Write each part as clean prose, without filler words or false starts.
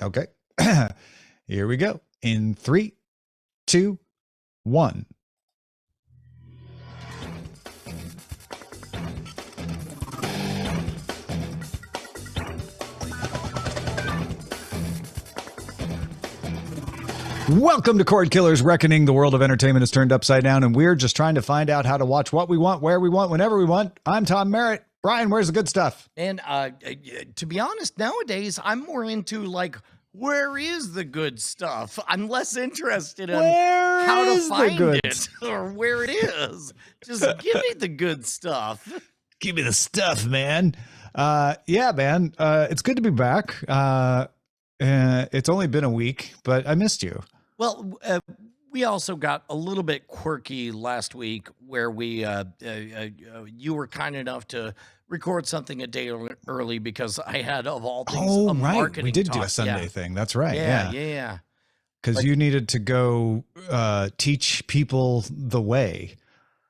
Okay. Here we go. In 3, 2, 1. Welcome to Cordkillers Reckoning. The world of entertainment is turned upside down, and we're just trying to find out how to watch what we want, where we want, whenever we want. I'm Tom Merritt. Brian, where's the good stuff? And to be honest, nowadays, I'm more into, like, where is the good stuff? I'm less interested in how to find it or where it is. Just give me the good stuff. Give me the stuff, man. Yeah, man. It's good to be back. It's only been a week, but I missed you. Well, we also got a little bit quirky last week where we you were kind enough to record something a day early because I had, of all things, a marketing we did talk. do a Sunday thing. That's right. Yeah. Because you needed to go teach people the way.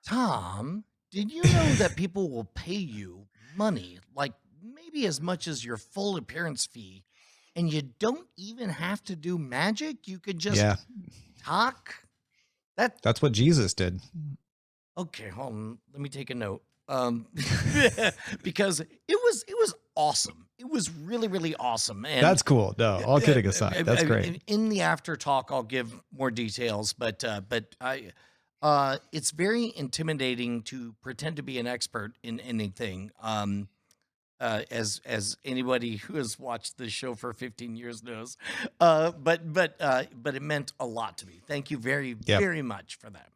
Tom, did you know that people will pay you money, like maybe as much as your full appearance fee, and you don't even have to do magic? You could just talk. That's what Jesus did. Okay, hold on. Let me take a note. Because it was awesome. It was really, really awesome. And that's cool. No, all kidding aside, that's great. In the after talk, I'll give more details, but it's very intimidating to pretend to be an expert in anything. As anybody who has watched this show for 15 years knows, but it meant a lot to me. Thank you very much for that.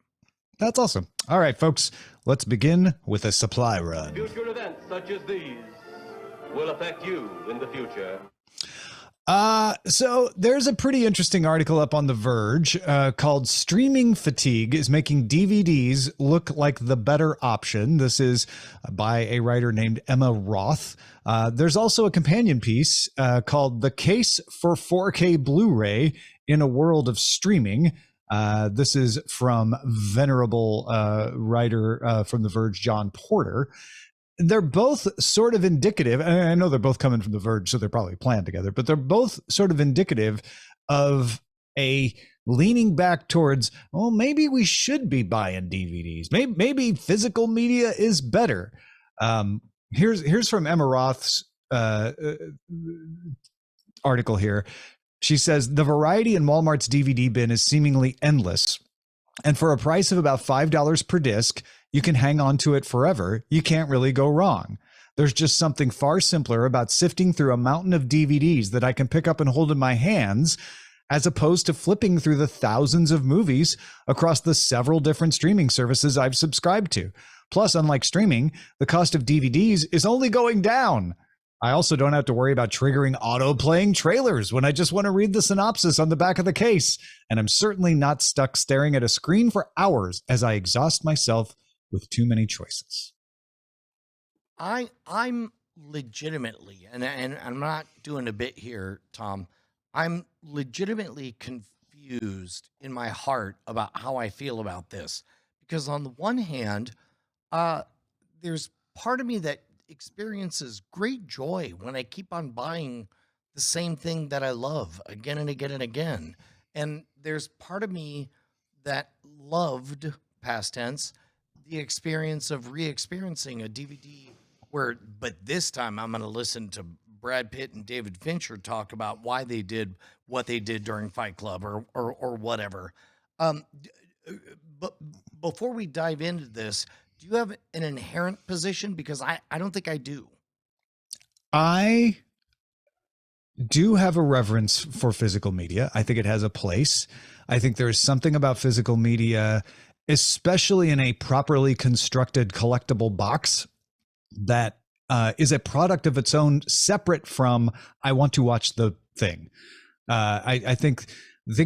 That's awesome. All right, folks, let's begin with a supply run. Future events such as these will affect you in the future. So there's a pretty interesting article up on The Verge called "Streaming Fatigue is Making DVDs Look Like the Better Option." This is by a writer named Emma Roth. There's also a companion piece called "The Case for 4K Blu-ray in a World of Streaming." This is from venerable writer from The Verge, John Porter. They're both sort of indicative, and I know they're both coming from The Verge, so they're probably planned together, but they're both sort of indicative of a leaning back towards, well, maybe we should be buying DVDs. Maybe physical media is better. Here's from Emma Roth's article here. She says, the variety in Walmart's DVD bin is seemingly endless. And for a price of about $5 per disc, you can hang on to it forever. You can't really go wrong. There's just something far simpler about sifting through a mountain of DVDs that I can pick up and hold in my hands, as opposed to flipping through the thousands of movies across the several different streaming services I've subscribed to. Plus, unlike streaming, the cost of DVDs is only going down. I also don't have to worry about triggering auto-playing trailers when I just want to read the synopsis on the back of the case. And I'm certainly not stuck staring at a screen for hours as I exhaust myself with too many choices. I'm legitimately, and I'm not doing a bit here, Tom, I'm legitimately confused in my heart about how I feel about this. Because on the one hand, there's part of me that experiences great joy when I keep on buying the same thing that I love again and again and again. And there's part of me that loved, past tense, the experience of re-experiencing a DVD but this time I'm going to listen to Brad Pitt and David Fincher talk about why they did what they did during Fight Club or whatever. But before we dive into this, do you have an inherent position? Because I don't think I do. I do have a reverence for physical media. I think it has a place. I think there's something about physical media, especially in a properly constructed collectible box, that is a product of its own, separate from I want to watch the thing. I think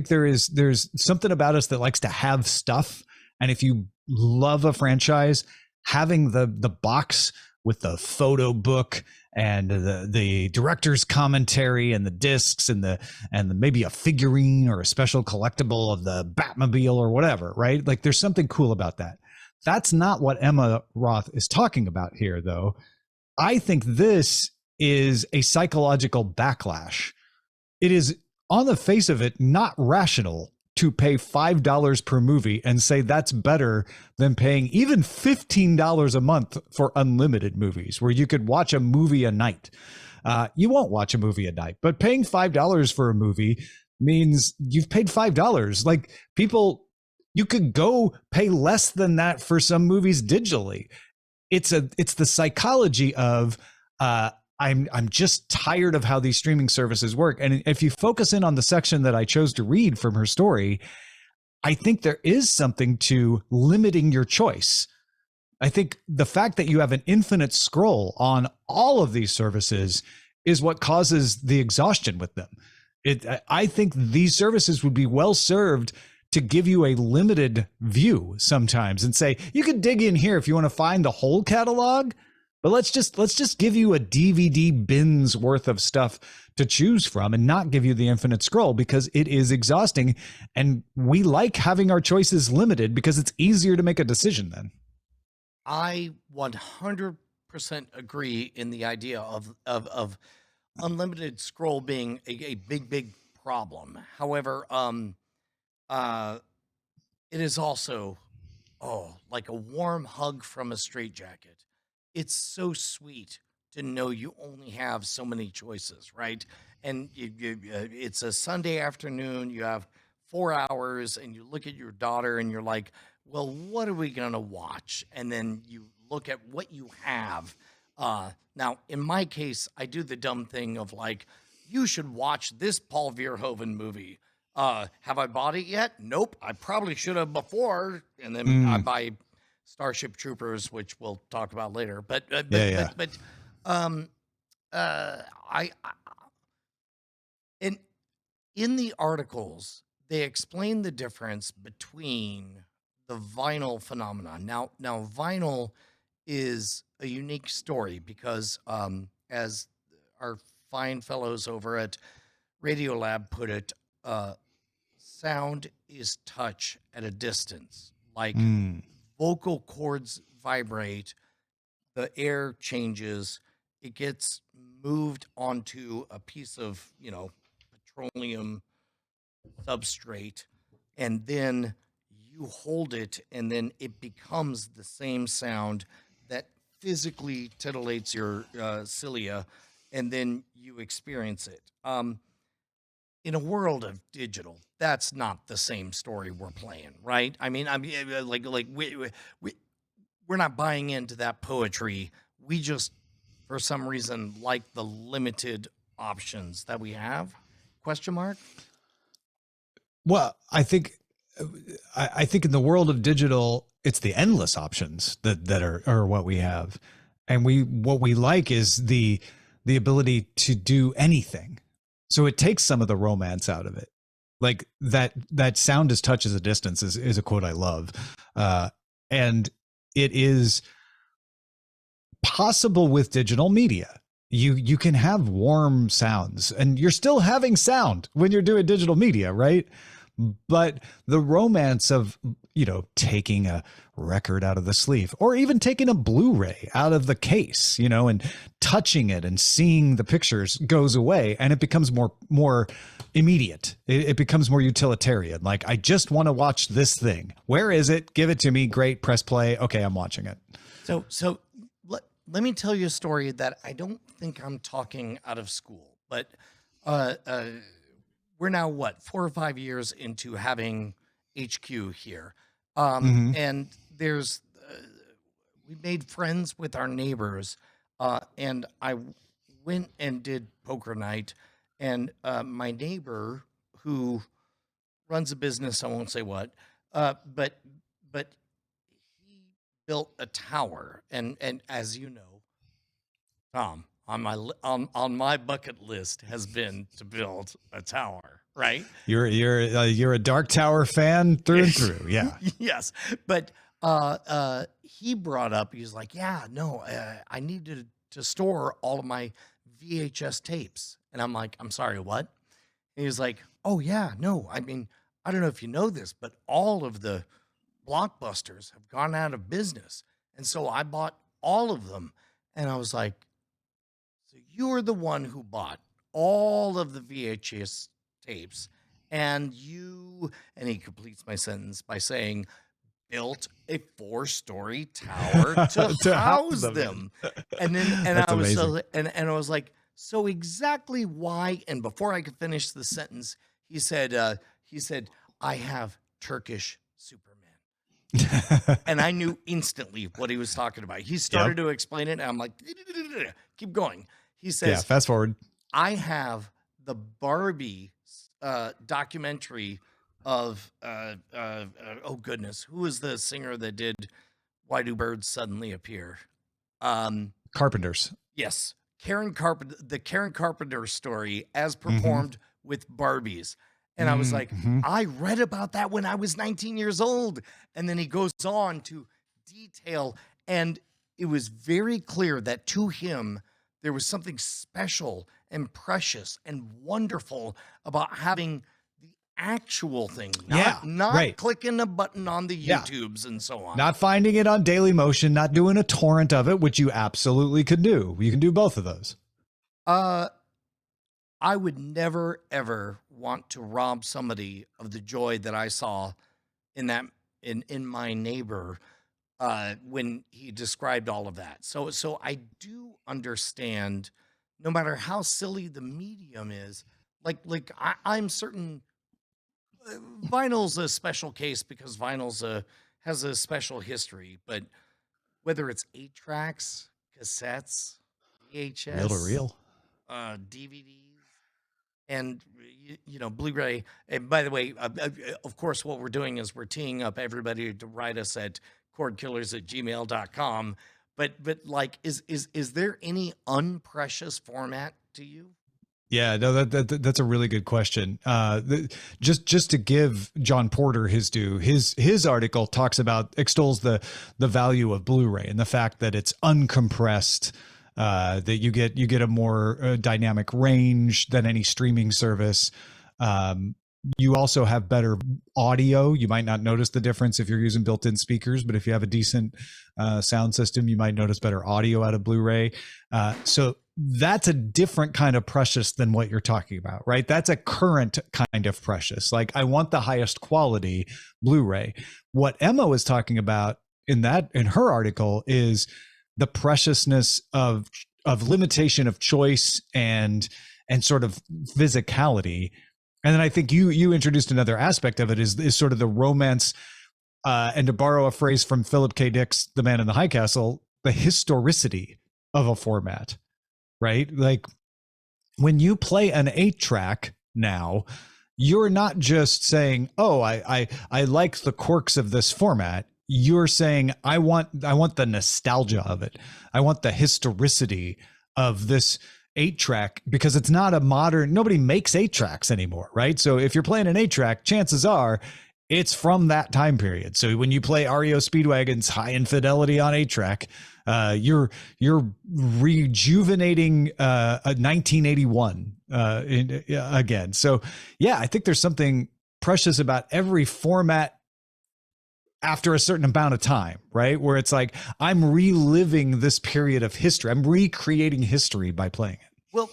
there's something about us that likes to have stuff. And if you love a franchise, having the box with the photo book and the director's commentary and the discs and the maybe a figurine or a special collectible of the Batmobile or whatever, right? Like there's something cool about that. That's not what Emma Roth is talking about here, though. I think this is a psychological backlash. it is on the face of it not rational to pay $5 per movie and say that's better than paying even $15 a month for unlimited movies, where you could watch a movie a night. You won't watch a movie a night, but paying $5 for a movie means you've paid $5. Like, people, you could go pay less than that for some movies digitally. It's the psychology of I'm just tired of how these streaming services work. And if you focus in on the section that I chose to read from her story, I think there is something to limiting your choice. I think the fact that you have an infinite scroll on all of these services is what causes the exhaustion with them. I think these services would be well served to give you a limited view sometimes and say, you could dig in here if you want to find the whole catalog, but let's just give you a DVD bin's worth of stuff to choose from and not give you the infinite scroll, because it is exhausting. And we like having our choices limited because it's easier to make a decision then. I 100% agree in the idea of unlimited scroll being a big problem. However, it is also, like a warm hug from a straitjacket. It's so sweet to know you only have so many choices, right? And it's a Sunday afternoon, you have 4 hours, and you look at your daughter and you're like, well, what are we going to watch? And then you look at what you have. Now, in my case, I do the dumb thing of like, you should watch this Paul Verhoeven movie. Have I bought it yet? Nope. I probably should have before. And then I buy Starship Troopers, which we'll talk about later. But in the articles, they explain the difference between the vinyl phenomenon. Now vinyl is a unique story because, as our fine fellows over at Radiolab put it, sound is touch at a distance. Like vocal cords vibrate, the air changes, it gets moved onto a piece of, petroleum substrate, and then you hold it, and then it becomes the same sound that physically titillates your cilia, and then you experience it. In a world of digital, that's not the same story we're playing, right? I mean, we're not buying into that poetry. We just, for some reason, like the limited options that we have. Question mark? Well, I think in the world of digital, it's the endless options that are what we have. And what we like is the ability to do anything. So it takes some of the romance out of it. Like that sound is touch as a distance is a quote I love. And it is possible with digital media. You can have warm sounds, and you're still having sound when you're doing digital media, right? But the romance of, taking a record out of the sleeve, or even taking a Blu-ray out of the case, and touching it and seeing the pictures goes away, and it becomes more immediate. It becomes more utilitarian. Like, I just want to watch this thing. Where is it? Give it to me. Great. Press play. Okay, I'm watching it. So let me tell you a story that I don't think I'm talking out of school, but we're now 4 or 5 years into having HQ here. And there's, we made friends with our neighbors, and I went and did poker night, and my neighbor, who runs a business, I won't say what, but he built a tower, and as you know, Tom, on my bucket list has been to build a tower, right? You're a Dark Tower fan through and through, yeah. Yes, but he brought up, he was like, yeah, no, I needed to store all of my VHS tapes, and I'm like, I'm sorry, what? And he was like, oh yeah, no, I mean, I don't know if you know this, but all of the Blockbusters have gone out of business, and so I bought all of them. And I was like, so you're the one who bought all of the VHS tapes, and he completes my sentence by saying, built a 4-story tower to house them. And then, and That's I was amazing. and I was like, so exactly why? And before I could finish the sentence, he said, I have Turkish Superman. And I knew instantly what he was talking about. He started to explain it, and I'm like, keep going. He says, fast forward. I have the Barbie documentary of oh goodness, who was the singer that did Why Do Birds Suddenly Appear? Carpenters. Yes, the Karen Carpenter story as performed with Barbies. And I was like, I read about that when I was 19 years old. And then he goes on to detail, and it was very clear that to him, there was something special and precious and wonderful about having the actual thing, not clicking a button on the YouTubes and so on. Not finding it on Dailymotion, not doing a torrent of it, which you absolutely could do. You can do both of those. I would never, ever want to rob somebody of the joy that I saw in my neighbor when he described all of that. So I do understand, no matter how silly the medium is, I'm certain vinyl's a special case because vinyl's has a special history, but whether it's 8 tracks, cassettes, VHS, Reel to reel, DVDs, and Blu-ray. And by the way, of course, what we're doing is we're teeing up everybody to write us at cordkillers@gmail.com. But like, is there any unprecious format to you? Yeah, no, that's a really good question. Just to give John Porter his due, his article extols the value of Blu-ray and the fact that it's uncompressed, that you get a more dynamic range than any streaming service. You also have better audio. You might not notice the difference if you're using built-in speakers, but if you have a decent sound system, you might notice better audio out of Blu-ray. So that's a different kind of precious than what you're talking about, right? That's a current kind of precious. Like, I want the highest quality Blu-ray. What Emma was talking about in her article is the preciousness of limitation of choice and sort of physicality. And then I think you introduced another aspect of it is sort of the romance, and to borrow a phrase from Philip K. Dick's The Man in the High Castle, the historicity of a format, right? Like, when you play an 8-track now, you're not just saying, oh, I like the quirks of this format. You're saying, I want the nostalgia of it. I want the historicity of this 8-track, because it's not nobody makes 8-tracks anymore, right? So if you're playing an 8-track, chances are it's from that time period. So when you play REO Speedwagon's High Infidelity on 8-track, you're rejuvenating a 1981 again. So yeah, I think there's something precious about every format after a certain amount of time, right? Where it's like, I'm reliving this period of history. I'm recreating history by playing it. Well,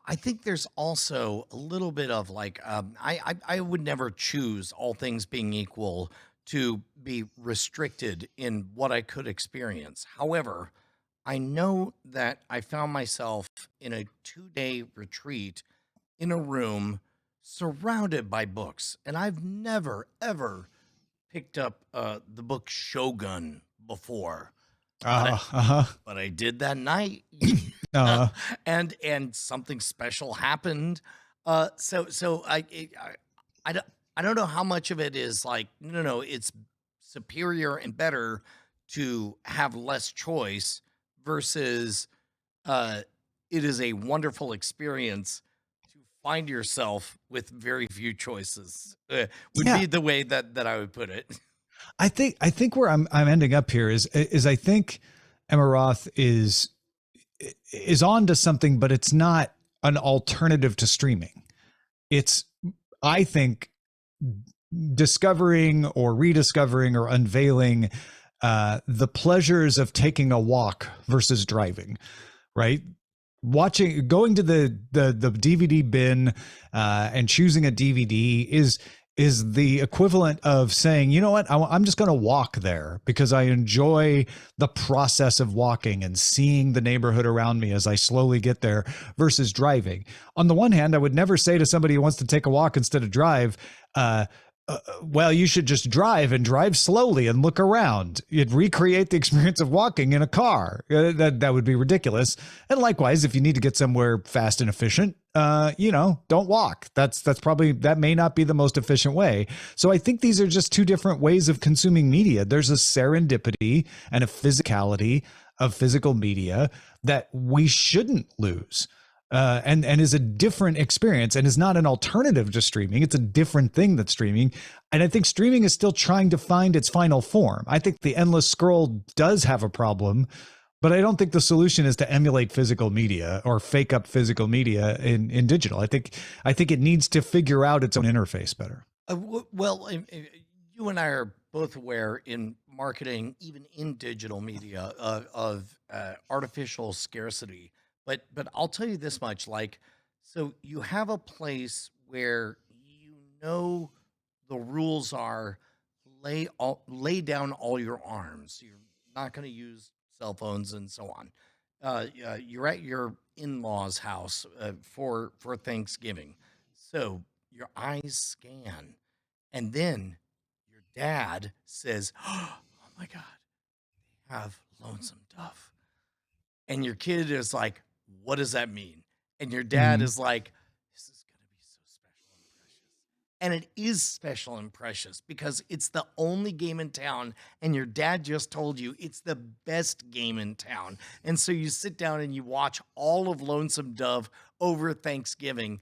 I think there's also a little bit of like, I would never choose, all things being equal, to be restricted in what I could experience. However, I know that I found myself in a 2-day retreat in a room surrounded by books, and I've never, ever picked up the book Shogun before, but I did that night, and something special happened. So I don't know how much of it is like, no, it's superior and better to have less choice versus it is a wonderful experience to find yourself with very few choices, would be the way that I would put it. I think where I'm ending up here is I think Emma Roth is on to something, but it's not an alternative to streaming. It's, I think, discovering or rediscovering or unveiling the pleasures of taking a walk versus driving, right? going to the DVD bin and choosing a DVD is the equivalent of saying, you know what, I'm just going to walk there because I enjoy the process of walking and seeing the neighborhood around me as I slowly get there versus driving. On the one hand, I would never say to somebody who wants to take a walk instead of drive, well, you should just drive and drive slowly and look around. You'd recreate the experience of walking in a car. That would be ridiculous. And likewise, if you need to get somewhere fast and efficient, don't walk. That may not be the most efficient way. So I think these are just two different ways of consuming media. There's a serendipity and a physicality of physical media that we shouldn't lose. And is a different experience and is not an alternative to streaming. It's a different thing that's streaming. And I think streaming is still trying to find its final form. I think the endless scroll does have a problem, but I don't think the solution is to emulate physical media or fake up physical media in digital. I think it needs to figure out its own interface better. Well, you and I are both aware in marketing, even in digital media, of artificial scarcity. But I'll tell you this much, so you have a place where the rules are lay down all your arms. You're not going to use cell phones and so on. You're at your in-laws' house for Thanksgiving. So your eyes scan. And then your dad says, oh my God, they have Lonesome Dove. And your kid is like, what does that mean? And your dad is like, this is going to be so special and precious. And it is special and precious because it's the only game in town. And your dad just told you it's the best game in town. And so you sit down and you watch all of Lonesome Dove over Thanksgiving.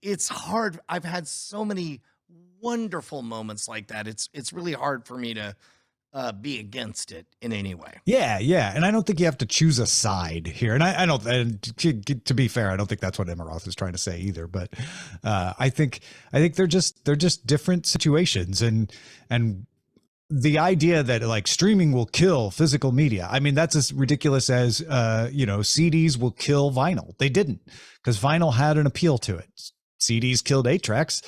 It's hard. I've had so many wonderful moments like that. It's really hard for me to be against it in any way. Yeah. And I don't think you have to choose a side here. And I don't, and to be fair, I don't think that's what Emma Roth is trying to say either. But I think they're just different situations. And the idea that streaming will kill physical media. I mean, that's as ridiculous as, CDs will kill vinyl. They didn't, because vinyl had an appeal to it. CDs killed 8-tracks.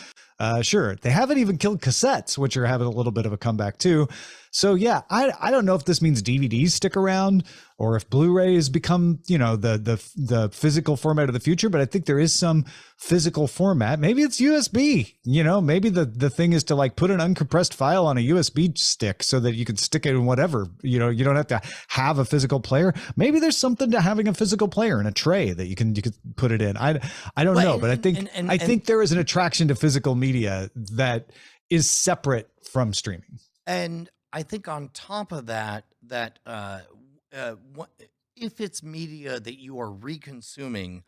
Sure. They haven't even killed cassettes, which are having a little bit of a comeback too. So yeah, I don't know if this means DVDs stick around or if Blu-rays become, the physical format of the future, but I think there is some physical format. Maybe it's USB, maybe the thing is to put an uncompressed file on a USB stick so that you can stick it in whatever, you don't have to have a physical player. Maybe there's something to having a physical player in a tray that you could put it in. I don't know, but I think there is an attraction to physical media that is separate from streaming. And I think on top of that, if it's media that you are reconsuming,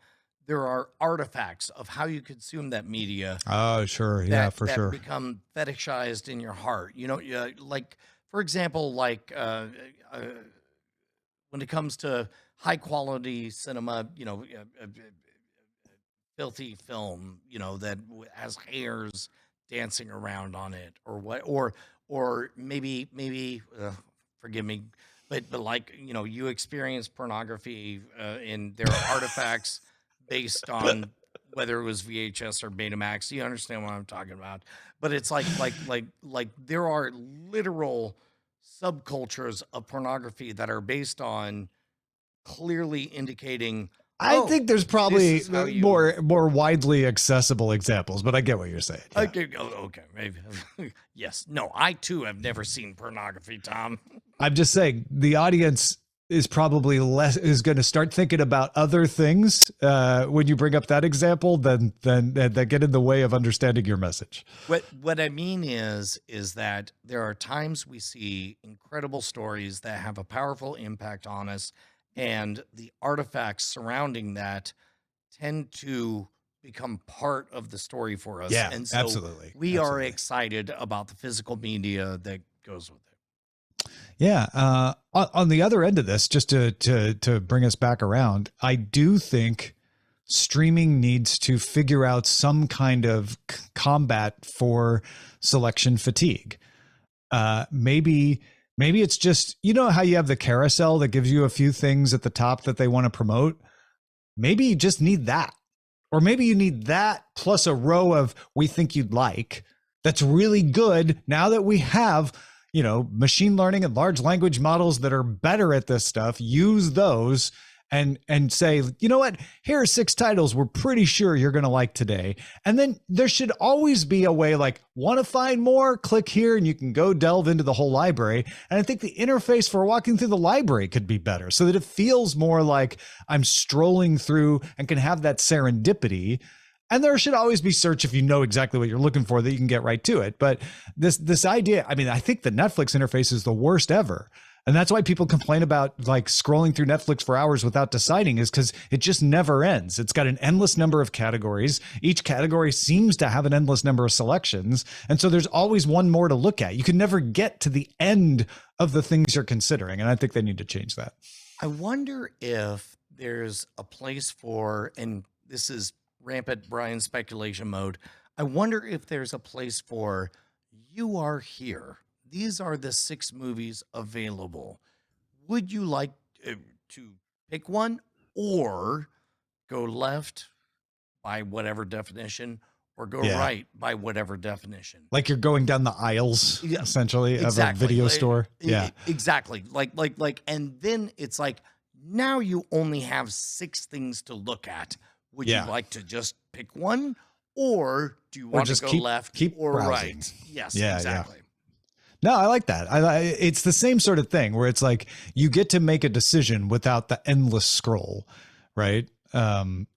there are artifacts of how you consume that media. Oh, sure. Yeah, for sure. Become fetishized in your heart. For example, when it comes to high quality cinema, filthy film, that has hairs dancing around on it or maybe forgive me, but you experience pornography and there are artifacts based on whether it was VHS or Betamax. You understand what I'm talking about? But it's like there are literal subcultures of pornography that are based on clearly indicating. I think there's probably more widely accessible examples, but I get what you're saying. Yeah. Okay, maybe. Yes. No, I too have never seen pornography, Tom. I'm just saying the audience is probably is going to start thinking about other things when you bring up that example than that get in the way of understanding your message. What I mean is that there are times we see incredible stories that have a powerful impact on us, and the artifacts surrounding that tend to become part of the story for us. Yeah, and so absolutely. We are excited about the physical media that goes with it. Yeah. On the other end of this, just to bring us back around, I do think streaming needs to figure out some kind of combat for selection fatigue. Maybe it's just, how you have the carousel that gives you a few things at the top that they want to promote. maybe you just need that. Or maybe you need that plus a row of we think you'd like that's really good now that we have, machine learning and large language models that are better at this stuff. Use those and say, you know what, here are 6 titles we're pretty sure you're going to like today. And then there should always be a way, like, want to find more? Click here and you can go delve into the whole library. And I think the interface for walking through the library could be better so that it feels more like I'm strolling through and can have that serendipity. And there should always be search if you know exactly what you're looking for that you can get right to it. But this idea, I mean, I think the Netflix interface is the worst ever. And that's why people complain about like scrolling through Netflix for hours without deciding, is because it just never ends. It's got an endless number of categories. Each category seems to have an endless number of selections. And so there's always one more to look at. You can never get to the end of the things you're considering. And I think they need to change that. I wonder if there's a place for, and this is rampant Brian speculation mode, I wonder if there's a place for, you are here. These are the 6 movies available. Would you like to pick one, or go left by whatever definition, or go right by whatever definition? Like you're going down the aisles, essentially, exactly. of a video store. Yeah, exactly. Like, and then it's like, now you only have 6 things to look at. Would you like to just pick one, or do you want to go left or browsing. Right? Yes, exactly. Yeah. No, I like that. It's the same sort of thing where it's like you get to make a decision without the endless scroll, right?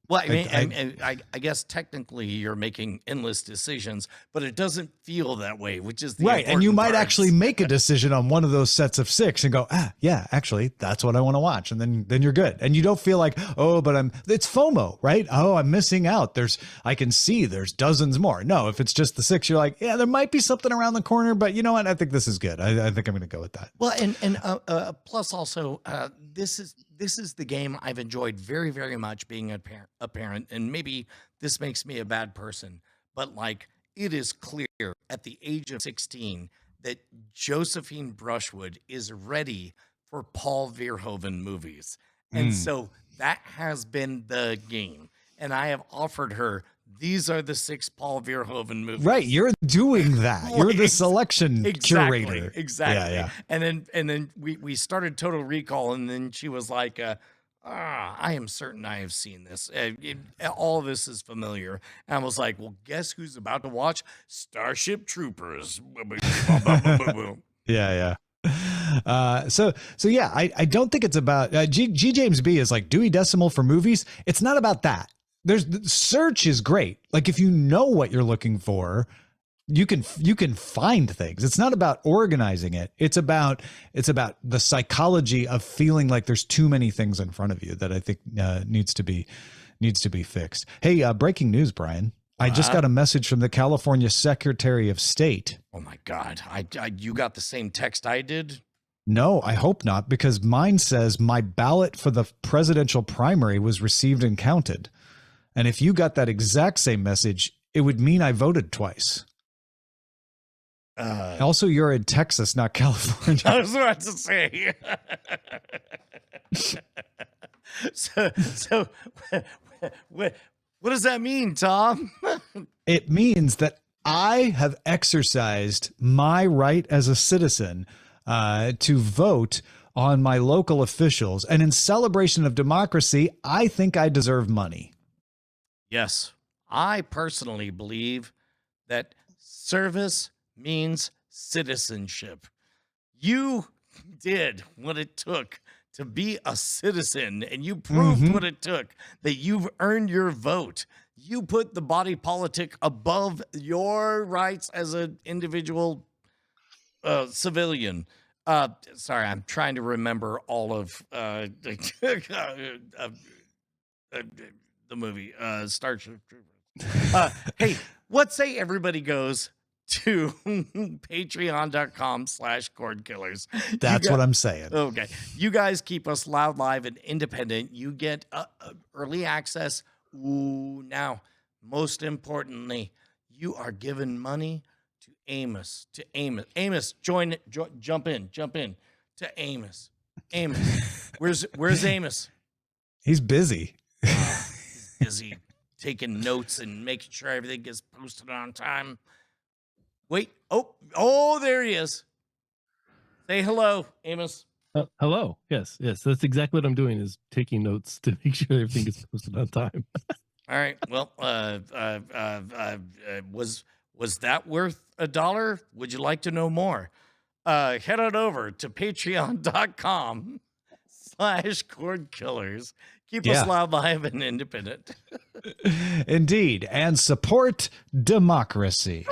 Well, I guess technically you're making endless decisions, but it doesn't feel that way, which is the right. And you might parts. actually make a decision on one of those sets of 6 and go, yeah, actually, that's what I want to watch. And then you're good. And you don't feel like, but it's FOMO, right? Oh, I'm missing out. I can see there's dozens more. No, if it's just the 6, you're like, yeah, there might be something around the corner, but you know what? I think this is good. I think I'm going to go with that. Well, and plus also, this is the game I've enjoyed very, very much being a parent, and maybe this makes me a bad person, but like, it is clear at the age of 16 that Josephine Brushwood is ready for Paul Verhoeven movies. And so that has been the game. And I have offered her, these are the 6 Paul Verhoeven movies. Right. You're doing that. You're the selection curator. Exactly. Yeah. And then we started Total Recall, and then she was like, I am certain I have seen this. All of this is familiar. And I was like, well, guess who's about to watch Starship Troopers? Yeah. So yeah, I don't think it's about G. James B is like Dewey Decimal for movies. It's not about that. Search is great. Like if you know what you're looking for, you can find things. It's not about organizing it. It's about the psychology of feeling like there's too many things in front of you that I think needs to be fixed. Hey, breaking news, Brian. I just got a message from the California Secretary of State. Oh my God. You got the same text I did? No, I hope not, because mine says my ballot for the presidential primary was received and counted. And if you got that exact same message, it would mean I voted twice. Also, you're in Texas, not California. I was about to say. So what does that mean, Tom? It means that I have exercised my right as a citizen to vote on my local officials. And in celebration of democracy, I think I deserve money. Yes. I personally believe that service means citizenship. You did what it took to be a citizen, and you proved what it took, that you've earned your vote. You put the body politic above your rights as an individual civilian. Sorry, I'm trying to remember all of the movie Starship Troopers. Hey, what say everybody goes to patreon.com/Cordkillers. That's what I'm saying. Okay. You guys keep us loud, live, and independent. You get early access. Ooh, now, most importantly, you are given money to Amos. Amos, jump in to Amos. Amos. Where's Amos? He's busy. He's busy taking notes and making sure everything gets posted on time. Wait. Oh, there he is. Say hello, Amos. Hello. Yes. That's exactly what I'm doing, is taking notes to make sure everything gets posted on time. All right. Well, was that worth $1? Would you like to know more? Head on over to patreon.com/Cordkillers. Keep us loud, live, and independent. Indeed. And support democracy.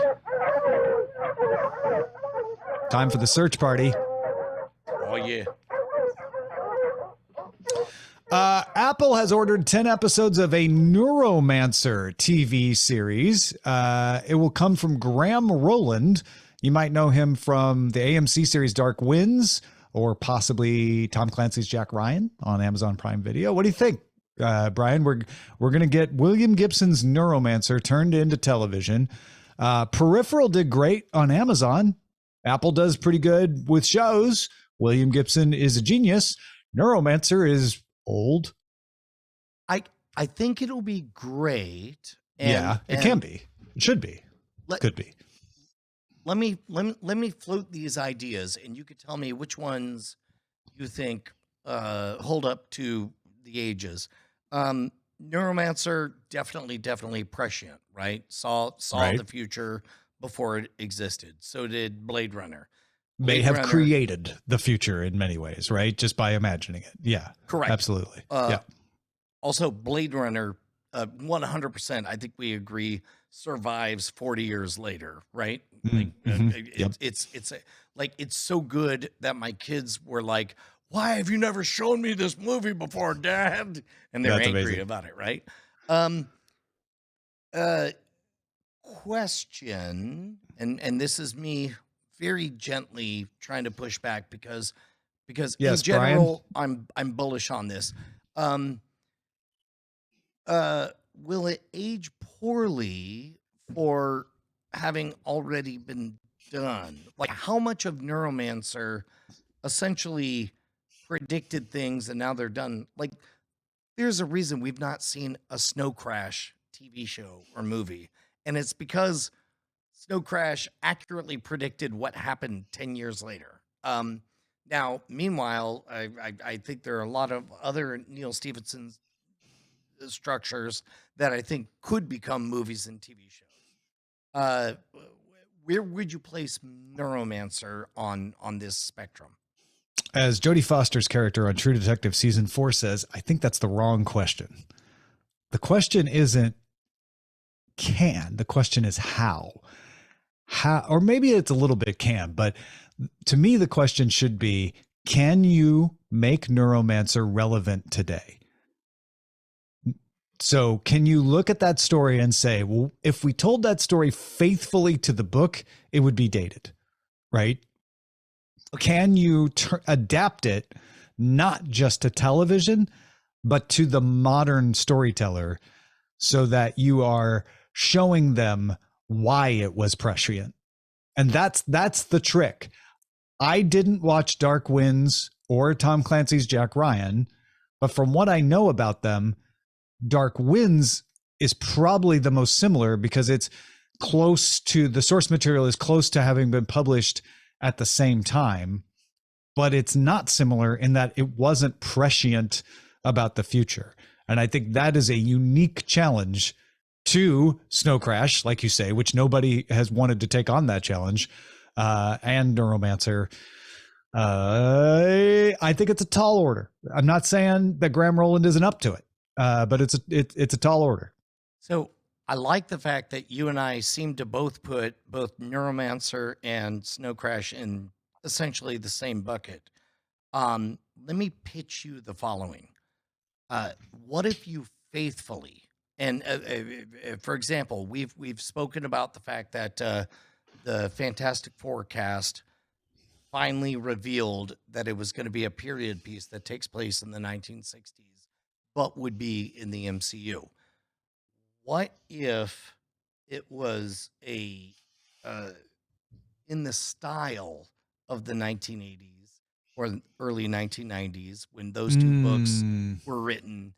Time for the search party. Oh, yeah. Apple has ordered 10 episodes of a Neuromancer TV series. It will come from Graham Rowland. You might know him from the AMC series Dark Winds, or possibly Tom Clancy's Jack Ryan on Amazon Prime Video. What do you think, Brian? We're going to get William Gibson's Neuromancer turned into television. Peripheral did great on Amazon. Apple does pretty good with shows. William Gibson is a genius. Neuromancer is old. I think it'll be great. It can be. It should be. Could be. Let me float these ideas, and you could tell me which ones you think hold up to the ages. Neuromancer, definitely prescient, right? Saw the future before it existed. So did Blade Runner. They have created the future in many ways, right? Just by imagining it. Yeah. Correct. Absolutely. Also, Blade Runner, 100%, I think we agree, survives 40 years later, right? It's so good that my kids were like, "Why have you never shown me this movie before, Dad?" And they're angry about it, right? Question, and this is me very gently trying to push back because in general, Brian? I'm bullish on this. Will it age poorly for having already been done? Like, how much of Neuromancer essentially predicted things and now they're done? Like, there's a reason we've not seen a Snow Crash TV show or movie, and it's because Snow Crash accurately predicted what happened 10 years later. Now, meanwhile, I think there are a lot of other Neil Stephenson structures that I think could become movies and TV shows. Where would you place Neuromancer on this spectrum? As Jodie Foster's character on True Detective season 4 says, I think that's the wrong question. The question isn't can, the question is how, or maybe it's a little bit can, but to me, the question should be, can you make Neuromancer relevant today? So can you look at that story and say, well, if we told that story faithfully to the book, it would be dated, right? Can you adapt it not just to television, but to the modern storyteller so that you are showing them why it was prescient? And that's the trick. I didn't watch Dark Winds or Tom Clancy's Jack Ryan, but from what I know about them, Dark Winds is probably the most similar because it's close to, the source material is close to having been published at the same time, but it's not similar in that it wasn't prescient about the future. And I think that is a unique challenge to Snow Crash, like you say, which nobody has wanted to take on that challenge, and Neuromancer. I think it's a tall order. I'm not saying that Graham Rowland isn't up to it, but it's a tall order. So I like the fact that you and I seem to both put both Neuromancer and Snow Crash in essentially the same bucket. Let me pitch you the following. What if you faithfully, and for example, we've spoken about the fact that the Fantastic Four cast finally revealed that it was going to be a period piece that takes place in the 1960s, but would be in the MCU. What if it was in the style of the 1980s or early 1990s when those two books were written,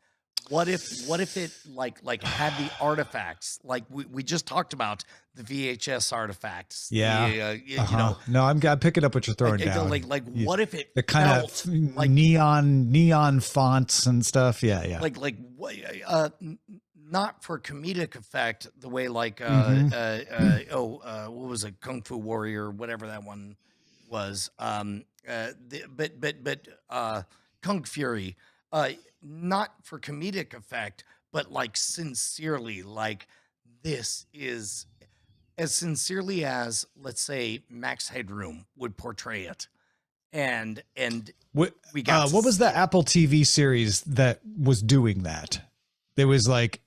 What if it like had the artifacts like we just talked about the VHS artifacts? Yeah. You Uh-huh. know, No, I'm picking up what you're throwing down. what if it the kind felt of like neon fonts and stuff. Yeah. not for comedic effect the way like what was it, Kung Fu Warrior, whatever that one was, but Kung Fury, not for comedic effect, but like sincerely, like this is as sincerely as, let's say, Max Headroom would portray it, and What we got what was the Apple TV series that was doing that? There was like,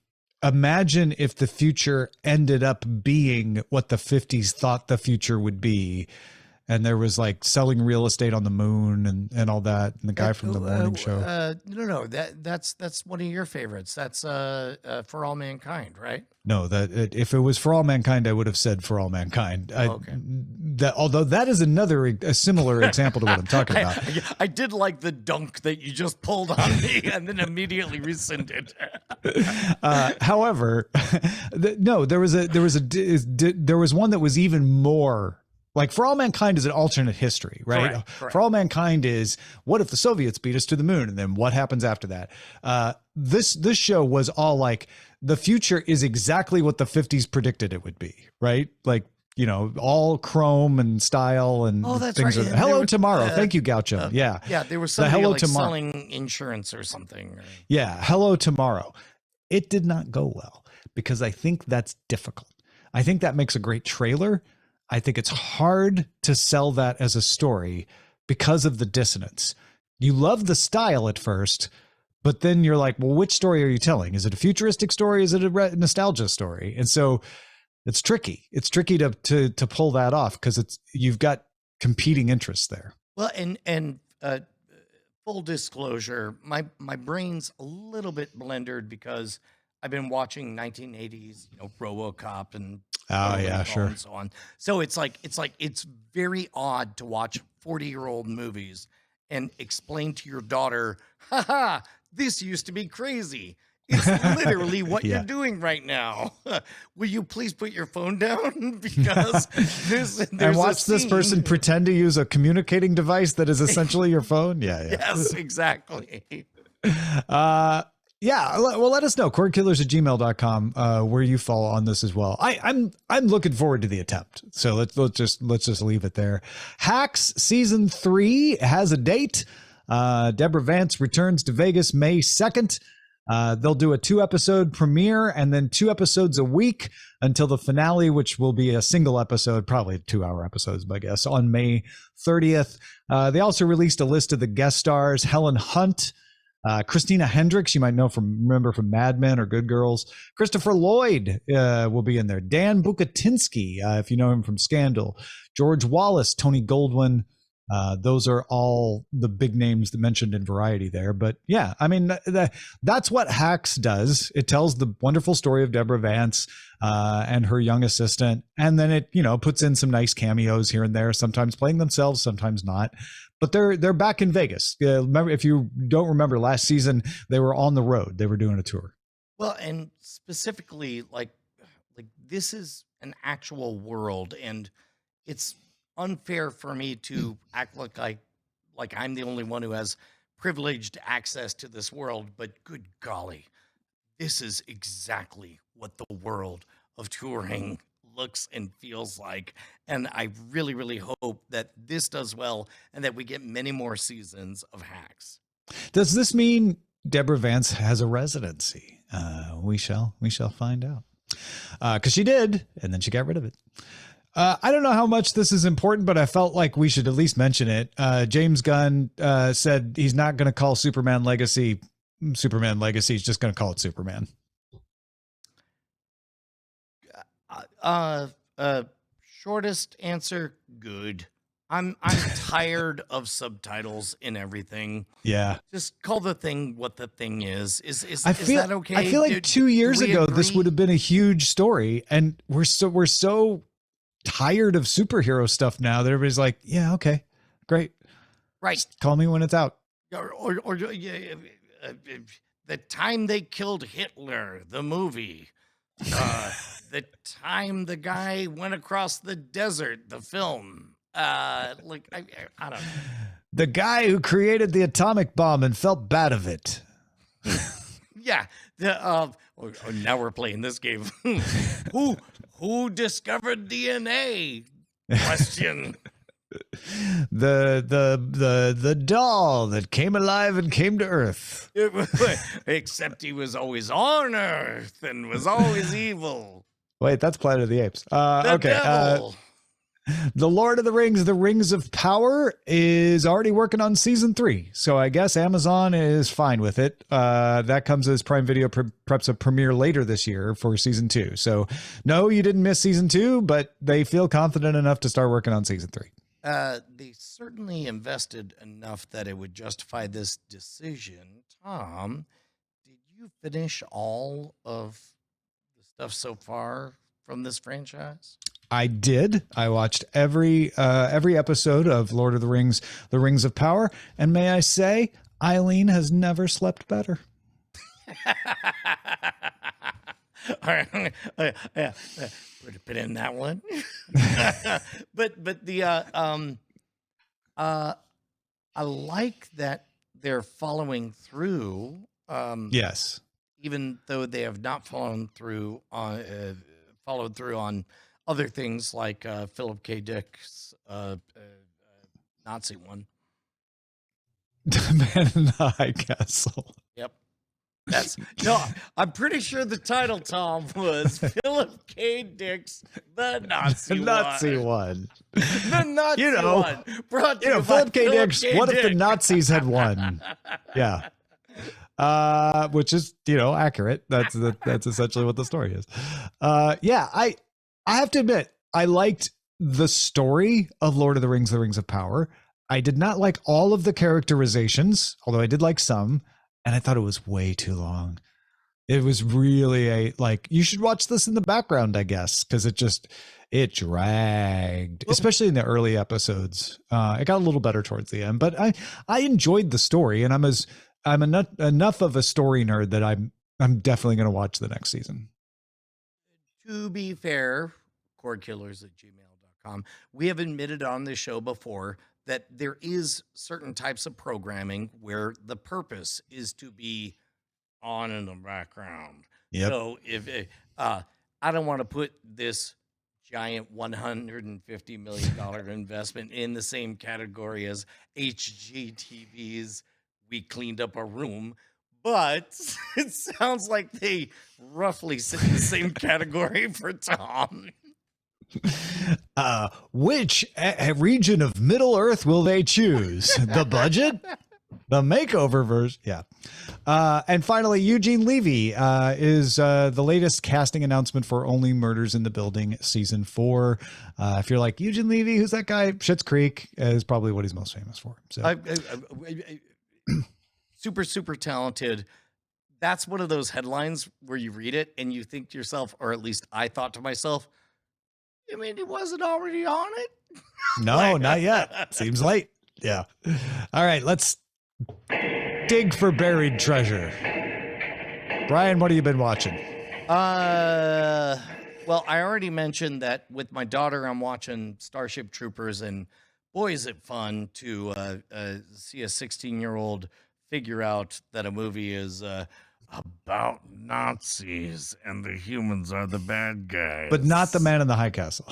imagine if the future ended up being what the 50s thought the future would be. And there was like selling real estate on the moon and all that. And the guy from the morning show. No, that's one of your favorites. That's For All Mankind, right? No, if it was For All Mankind, I would have said For All Mankind. Okay. Although that is a similar example to what I'm talking about. I did like the dunk that you just pulled on me and then immediately rescinded. However, no, there was one that was even more. Like For All Mankind is an alternate history, right? Correct. For All Mankind is, what if the Soviets beat us to the moon? And then what happens after that? This show was all like, the future is exactly what the 50s predicted it would be, right? Like, all chrome and style and that's things. right. Hello Tomorrow. Thank you, Gaucho. Yeah. Yeah, there was somebody Hello like Tomorrow. selling insurance or something. Yeah, Hello Tomorrow. It did not go well because I think that's difficult. I think that makes a great trailer. I think it's hard to sell that as a story because of the dissonance. You love the style at first, but then you're like, well, which story are you telling? Is it a futuristic story? Is it a nostalgia story? And so it's tricky. It's tricky to pull that off because you've got competing interests there. Well, and full disclosure, my brain's a little bit blendered because I've been watching 1980s, RoboCop and Sure, and so on. So it's very odd to watch 40-year-old movies and explain to your daughter, haha, this used to be crazy. It's literally what you're doing right now. Will you please put your phone down? Because there's and watch this person pretend to use a communicating device that is essentially your phone. Yeah. Yes, exactly. Yeah, well, let us know. Cordkillers@gmail.com, where you fall on this as well. I'm looking forward to the attempt. So let's just leave it there. Hacks season 3 has a date. Deborah Vance returns to Vegas May 2nd. They'll do a 2-episode premiere and then 2 episodes a week until the finale, which will be a single episode, probably 2-hour episodes, I guess, on May 30th. They also released a list of the guest stars: Helen Hunt, Christina Hendricks, you might remember from Mad Men or Good Girls. Christopher Lloyd will be in there. Dan Bukatinsky, if you know him from Scandal. George Wallace, Tony Goldwyn. Those are all the big names that mentioned in Variety there. But yeah, I mean, that's what Hacks does. It tells the wonderful story of Deborah Vance and her young assistant. And then it, puts in some nice cameos here and there, sometimes playing themselves, sometimes not. But they're back in Vegas. Remember, if you don't remember, last season, they were on the road. They were doing a tour. Well, and specifically, like this is an actual world, and it's unfair for me to act like I'm the only one who has privileged access to this world. But good golly, this is exactly what the world of touring looks and feels like. And I really, really hope that this does well and that we get many more seasons of Hacks. Does this mean Deborah Vance has a residency? We shall find out. Because she did, and then she got rid of it. I don't know how much this is important, but I felt like we should at least mention it. James Gunn said he's not going to call Superman Legacy. He's just going to call it Superman. Shortest answer, good. I'm tired of subtitles in everything. Yeah. Just call the thing what the thing is. Is that okay? I feel like 2 years ago this would have been a huge story, and we're so tired of superhero stuff now that everybody's like, yeah, okay, great. Right. Just call me when it's out. Or the time they killed Hitler, the movie, the time the guy went across the desert, the film. Like I don't know. The guy who created the atomic bomb and felt bad of it. Yeah. Now we're playing this game. Who discovered DNA? Question. The doll that came alive and came to Earth. Except he was always on Earth and was always evil. Wait, that's Planet of the Apes. The Okay. devil. The Lord of the Rings, The Rings of Power is already working on season 3. So I guess Amazon is fine with it. That comes as Prime Video preps a premiere later this year for season 2. So no, you didn't miss season 2, but they feel confident enough to start working on season 3. They certainly invested enough that it would justify this decision. Tom, did you finish all of the stuff so far from this franchise? I did. I watched every episode of Lord of the Rings, The Rings of Power, and may I say, Eileen has never slept better. All right, put a pin in that one. but the I like that they're following through. Yes, even though they have not followed through on other things like Philip K. Dick's Nazi one. Man in the High Castle. Yep. I'm pretty sure the title, Tom, was Philip K. Dick's The Nazi One. Nazi one. The Nazi One. Brought to you by Philip K. Dick's. K. What if the Dick. Nazis had won? Yeah. Which is, accurate. That's essentially what the story is. Yeah, I have to admit, I liked the story of Lord of the Rings, The Rings of Power. I did not like all of the characterizations, although I did like some, and I thought it was way too long. It was really you should watch this in the background, I guess, because it dragged, especially in the early episodes. It got a little better towards the end, but I enjoyed the story, and I'm enough of a story nerd that I'm definitely going to watch the next season. To be fair, cordkillers@gmail.com, we have admitted on this show before that there is certain types of programming where the purpose is to be on in the background. Yep. So if I don't want to put this giant $150 million investment in the same category as HGTV's We Cleaned Up a Room, but it sounds like they roughly sit in the same category for Tom. Which region of Middle Earth will they choose? The budget? The makeover version? Yeah. And finally, Eugene Levy is the latest casting announcement for Only Murders in the Building season 4. If you're like, Eugene Levy, who's that guy? Schitt's Creek is probably what he's most famous for. So. Super, super talented. That's one of those headlines where you read it and you think to yourself, or at least I thought to myself, I mean, he wasn't already on it? No, not yet. Seems late. Yeah. All right, let's dig for buried treasure. Brian, what have you been watching? Well, I already mentioned that with my daughter, I'm watching Starship Troopers, and boy, is it fun to see a 16-year-old figure out that a movie is about Nazis and the humans are the bad guys. But not the Man in the High Castle.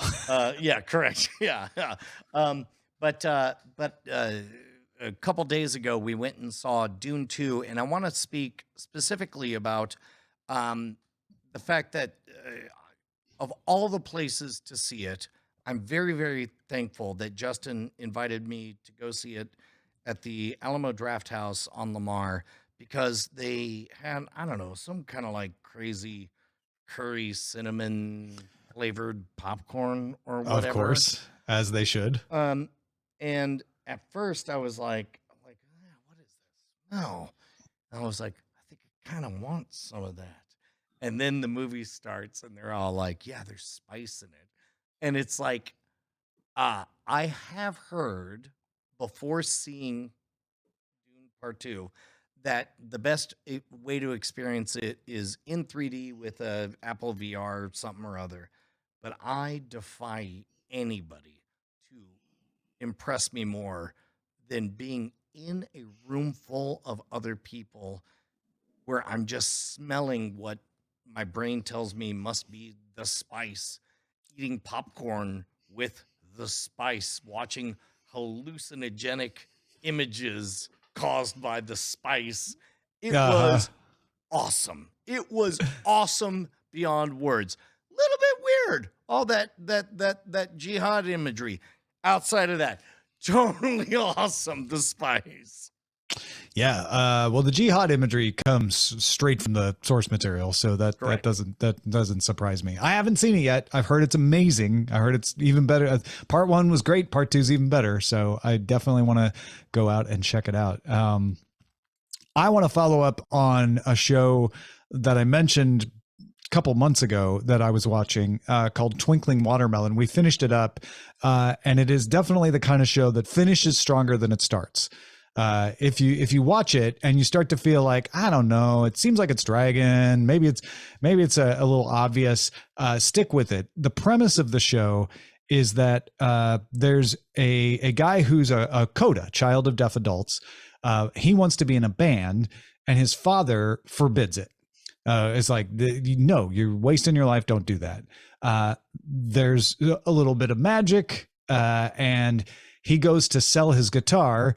Yeah, correct. Yeah. But a couple days ago, we went and saw Dune 2, and I want to speak specifically about the fact that of all the places to see it, I'm very, very thankful that Justin invited me to go see it at the Alamo Draft House on Lamar, because they had, I don't know, some kind of like crazy curry cinnamon flavored popcorn or whatever. Of course, as they should. And at first I was like, what is this? No. And I was like, I think I kind of want some of that. And then the movie starts and they're all like, yeah, there's spice in it. And it's like, I have heard before seeing Dune Part 2 that the best way to experience it is in 3D with a Apple VR or something or other. But I defy anybody to impress me more than being in a room full of other people where I'm just smelling what my brain tells me must be the spice, eating popcorn with the spice, watching hallucinogenic images caused by the spice. It was awesome. It was awesome beyond words. A little bit weird, all that jihad imagery. Outside of that, totally awesome. The spice. Yeah. Well, the jihad imagery comes straight from the source material, so that doesn't surprise me. I haven't seen it yet. I've heard it's amazing. I heard it's even better. Part 1 was great. Part 2 is even better. So I definitely want to go out and check it out. I want to follow up on a show that I mentioned a couple months ago that I was watching called Twinkling Watermelon. We finished it up, and it is definitely the kind of show that finishes stronger than it starts. If you watch it and you start to feel like, I don't know, it seems like it's dragging, maybe it's a little obvious, stick with it. The premise of the show is that there's a guy who's a coda, child of deaf adults. He wants to be in a band, and his father forbids it. It's like, no, you're wasting your life. Don't do that. There's a little bit of magic, and he goes to sell his guitar,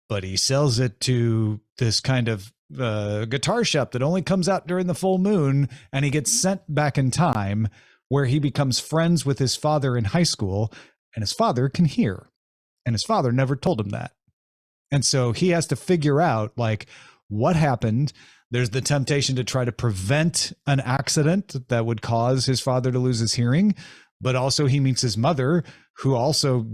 but he sells it to this kind of guitar shop that only comes out during the full moon, and he gets sent back in time where he becomes friends with his father in high school, and his father can hear, and his father never told him that. And so he has to figure out, like, what happened. There's the temptation to try to prevent an accident that would cause his father to lose his hearing. But also he meets his mother, who also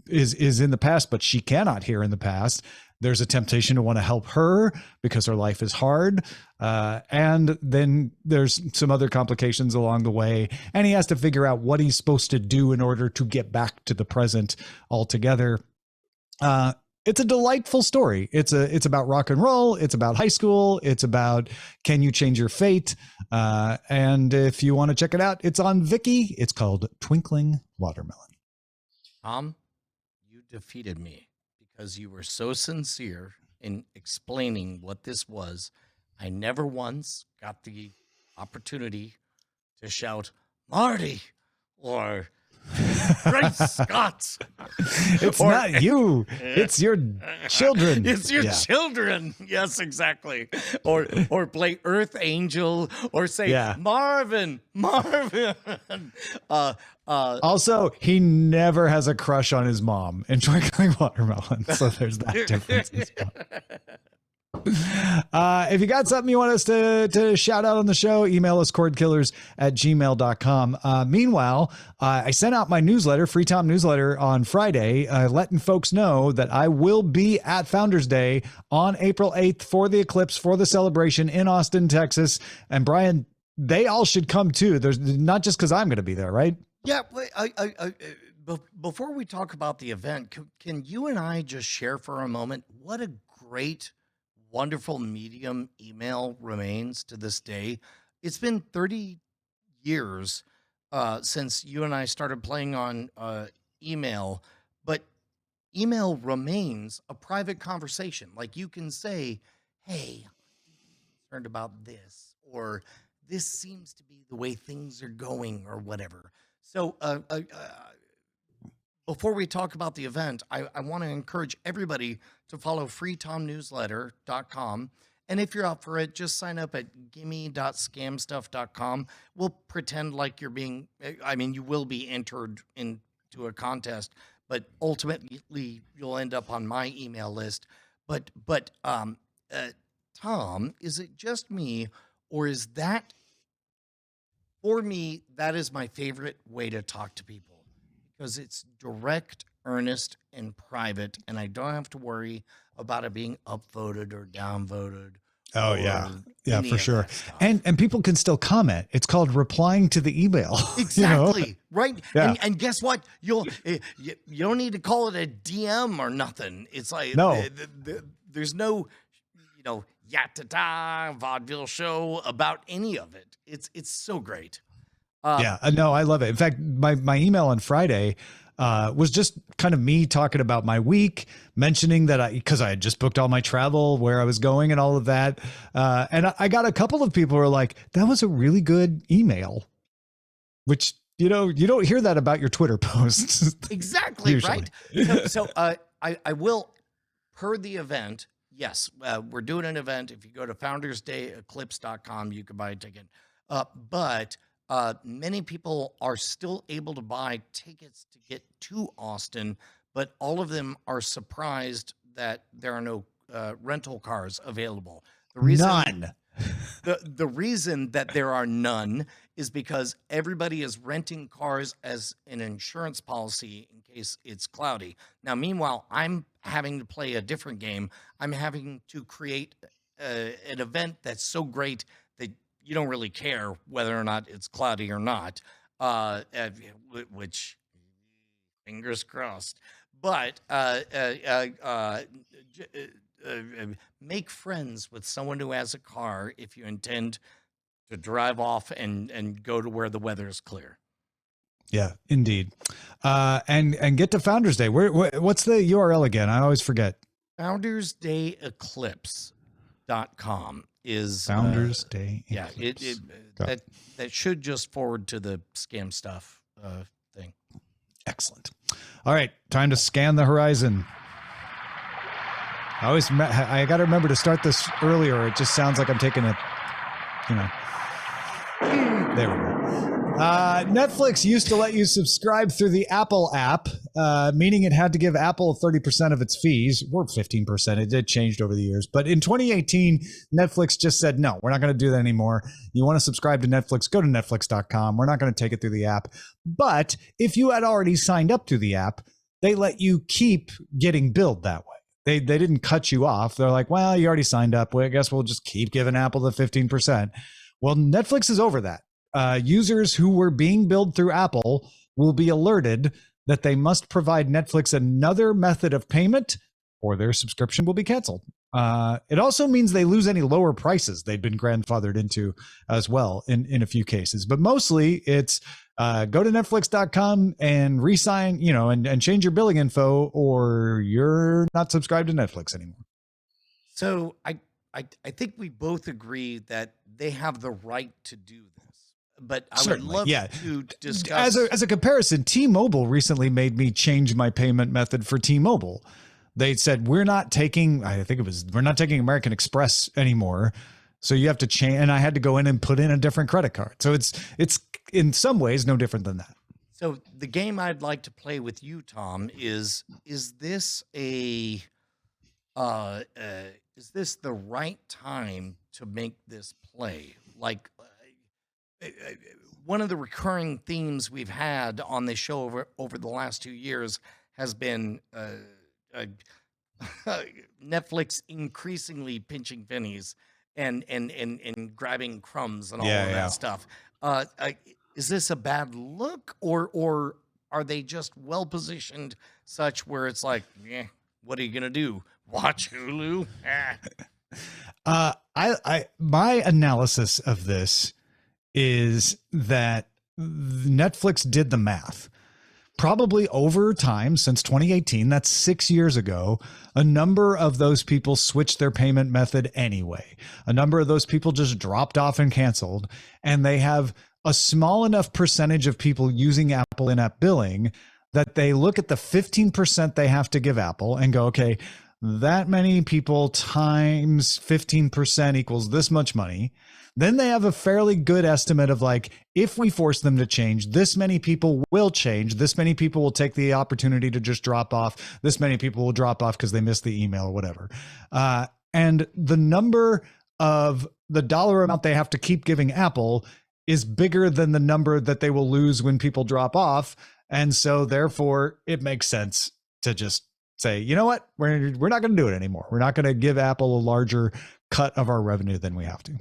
is in the past, but she cannot hear in the past. There's a temptation to want to help her because her life is hard. And then there's some other complications along the way. And he has to figure out what he's supposed to do in order to get back to the present altogether. It's a delightful story. It's about rock and roll. It's about high school. It's about, can you change your fate? And if you want to check it out, it's on Viki. It's called Twinkling Watermelon. Tom, you defeated me because you were so sincere in explaining what this was. I never once got the opportunity to shout, Marty, or Great Scott. It's not you. It's your children. It's your children. Yes, exactly. Or play Earth Angel, or say Marvin. Also, he never has a crush on his mom in Twinkling Watermelon. So there's that difference as well. If you got something you want us to shout out on the show, email us cordkillers@gmail.com. Meanwhile, I sent out my newsletter, Free Tom newsletter, on Friday, letting folks know that I will be at Founders Day on April 8th for the eclipse, for the celebration in Austin, Texas. And Brian, they all should come too. There's not just because I'm going to be there, right? Yeah. Before we talk about the event, can you and I just share for a moment what a great, wonderful medium email remains to this day? It's been 30 years since you and I started playing on email, but email remains a private conversation. Like, you can say, hey, I'm concerned about this, or this seems to be the way things are going, or whatever. So before we talk about the event, I want to encourage everybody to follow freetomnewsletter.com. And if you're up for it, just sign up at gimme.scamstuff.com. We'll pretend like you're being, you will be entered into a contest, but ultimately you'll end up on my email list. But Tom, is it just me, or is that, for me, that is my favorite way to talk to people, because it's direct, earnest, and private, and I don't have to worry about it being upvoted or downvoted. Oh, yeah, for sure. And people can still comment. It's called replying to the email. Exactly. You know? Right. Yeah. And guess what? You don't need to call it a DM or nothing. It's like, no, there's no, yatata vaudeville show about any of it. It's so great. Yeah, no, I love it. In fact, my email on Friday was just kind of me talking about my week, mentioning that because I had just booked all my travel, where I was going and all of that. And I got a couple of people who were like, that was a really good email, which, you don't hear that about your Twitter posts. Exactly, Usually. right? So I will, per the event, yes, we're doing an event. If you go to foundersdayeclipse.com, you can buy a ticket. But many people are still able to buy tickets to get to Austin, but all of them are surprised that there are no rental cars available. None. The reason that there are none is because everybody is renting cars as an insurance policy in case it's cloudy. Now, meanwhile, I'm having to play a different game. I'm having to create an event that's so great that you don't really care whether or not it's cloudy or not, which fingers crossed. But make friends with someone who has a car if you intend to drive off and go to where the weather is clear. Yeah, indeed. And get to Founders Day. What's the URL again? I always forget. Foundersdayeclipse.com is Founders Day. Yeah, that should just forward to the scam stuff thing. Excellent. All right, time to scan the horizon. I got to remember to start this earlier. It just sounds like I'm taking a, there we go. Netflix used to let you subscribe through the Apple app, meaning it had to give Apple 30% of its fees, or 15%. It did changed over the years. But in 2018, Netflix just said, no, we're not going to do that anymore. You want to subscribe to Netflix, go to netflix.com. We're not going to take it through the app. But if you had already signed up to the app, they let you keep getting billed that way. They didn't cut you off. They're like, well, you already signed up. Well, I guess we'll just keep giving Apple the 15%. Well, Netflix is over that. Users who were being billed through Apple will be alerted that they must provide Netflix another method of payment or their subscription will be canceled. It also means they lose any lower prices they've been grandfathered into as well in a few cases. But mostly it's go to netflix.com and re-sign, and change your billing info or you're not subscribed to Netflix anymore. So I think we both agree that they have the right to do this. But I Certainly, would love to discuss. As a comparison, T-Mobile recently made me change my payment method for T-Mobile. They said, we're not taking American Express anymore. So you have to change. And I had to go in and put in a different credit card. So it's in some ways no different than that. So the game I'd like to play with you, Tom, is this the right time to make this play? Like, one of the recurring themes we've had on this show over the last 2 years has been Netflix increasingly pinching pennies and grabbing crumbs and all of that stuff. Is this a bad look, or are they just well positioned such where it's like, what are you gonna do? Watch Hulu? My analysis of this is that Netflix did the math. Probably over time since 2018, that's 6 years ago, a number of those people switched their payment method anyway. A number of those people just dropped off and canceled, and they have a small enough percentage of people using Apple in-app billing that they look at the 15% they have to give Apple and go, okay, that many people times 15% equals this much money. Then they have a fairly good estimate of like, if we force them to change, this many people will change. This many people will take the opportunity to just drop off. This many people will drop off because they missed the email or whatever. And the number of the dollar amount they have to keep giving Apple is bigger than the number that they will lose when people drop off. And so therefore it makes sense to just say, you know what, we're not going to do it anymore. We're not going to give Apple a larger cut of our revenue than we have to.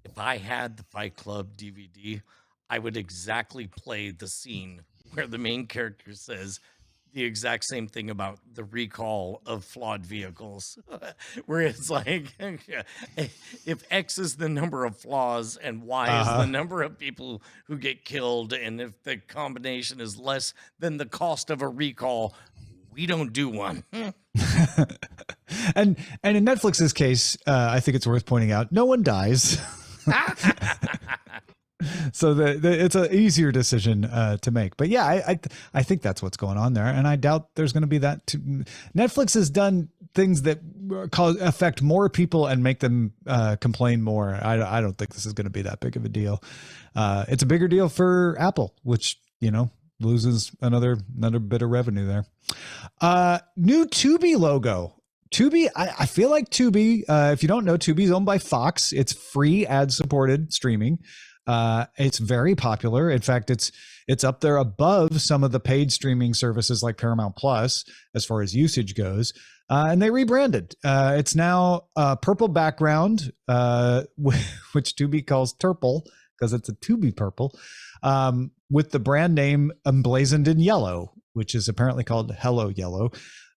If I had the Fight Club DVD, I would exactly play the scene where the main character says, the exact same thing about the recall of flawed vehicles, where it's like, if X is the number of flaws and Y is the number of people who get killed, and if the combination is less than the cost of a recall, we don't do one. And in Netflix's case, I think it's worth pointing out, no one dies. So it's an easier decision to make. But yeah, I think that's what's going on there, and I doubt there's going to be that. Netflix has done things that affect more people and make them complain more. I don't think this is going to be that big of a deal. It's a bigger deal for Apple, which, you know, loses another bit of revenue there. New Tubi logo. Tubi, I feel like Tubi, if you don't know, Tubi is owned by Fox. It's free ad-supported streaming. It's very popular. In fact, it's up there above some of the paid streaming services like Paramount Plus as far as usage goes. And they rebranded. It's now purple background, which Tubi calls Turple because it's a Tubi purple, with the brand name emblazoned in yellow, which is apparently called Hello Yellow.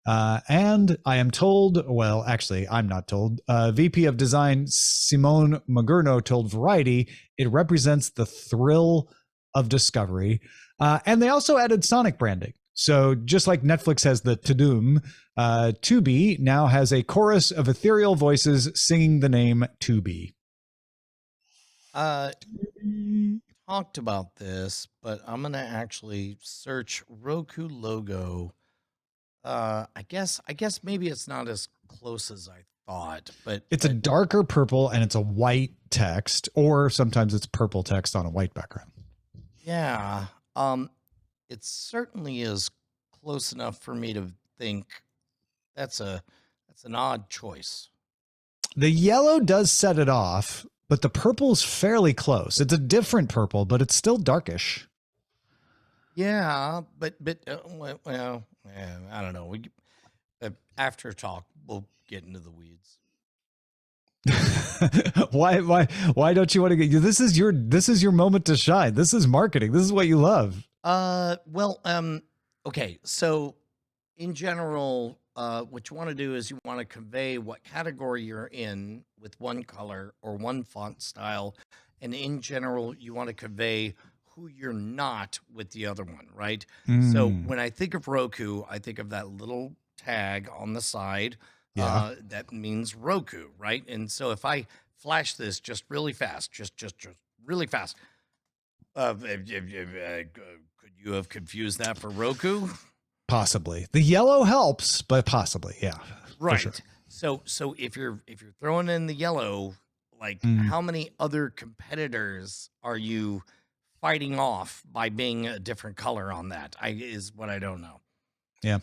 And I am told, well, actually, I'm not told, VP of Design Simone Magurno told Variety it represents the thrill of discovery. And they also added Sonic branding. So just like Netflix has the Tudum, Tubi now has a chorus of ethereal voices singing the name Tubi. Talked about this, but I'm going to actually search Roku logo. I guess maybe it's not as close as I thought, but it's a darker purple and it's a white text, or sometimes it's purple text on a white background. Yeah. It certainly is close enough for me to think that's an odd choice. The yellow does set it off, but the purple's fairly close. It's a different purple, but it's still darkish. Yeah, but well, I don't know. After talk, we'll get into the weeds. Why don't you want to get? This is your moment to shine. This is marketing. This is what you love. Okay. So, in general, what you want to do is you want to convey what category you're in with one color or one font style, and in general, you want to convey who you're not with the other one, right? So when I think of Roku, I think of that little tag on the side. Yeah. That means Roku, right? And so if I flash this just really fast, just really fast, could you have confused that for Roku? Possibly. The yellow helps, but possibly, yeah. Right. Sure. So if you're throwing in the yellow, like how many other competitors are you fighting off by being a different color on that? Is what I don't know. Yeah.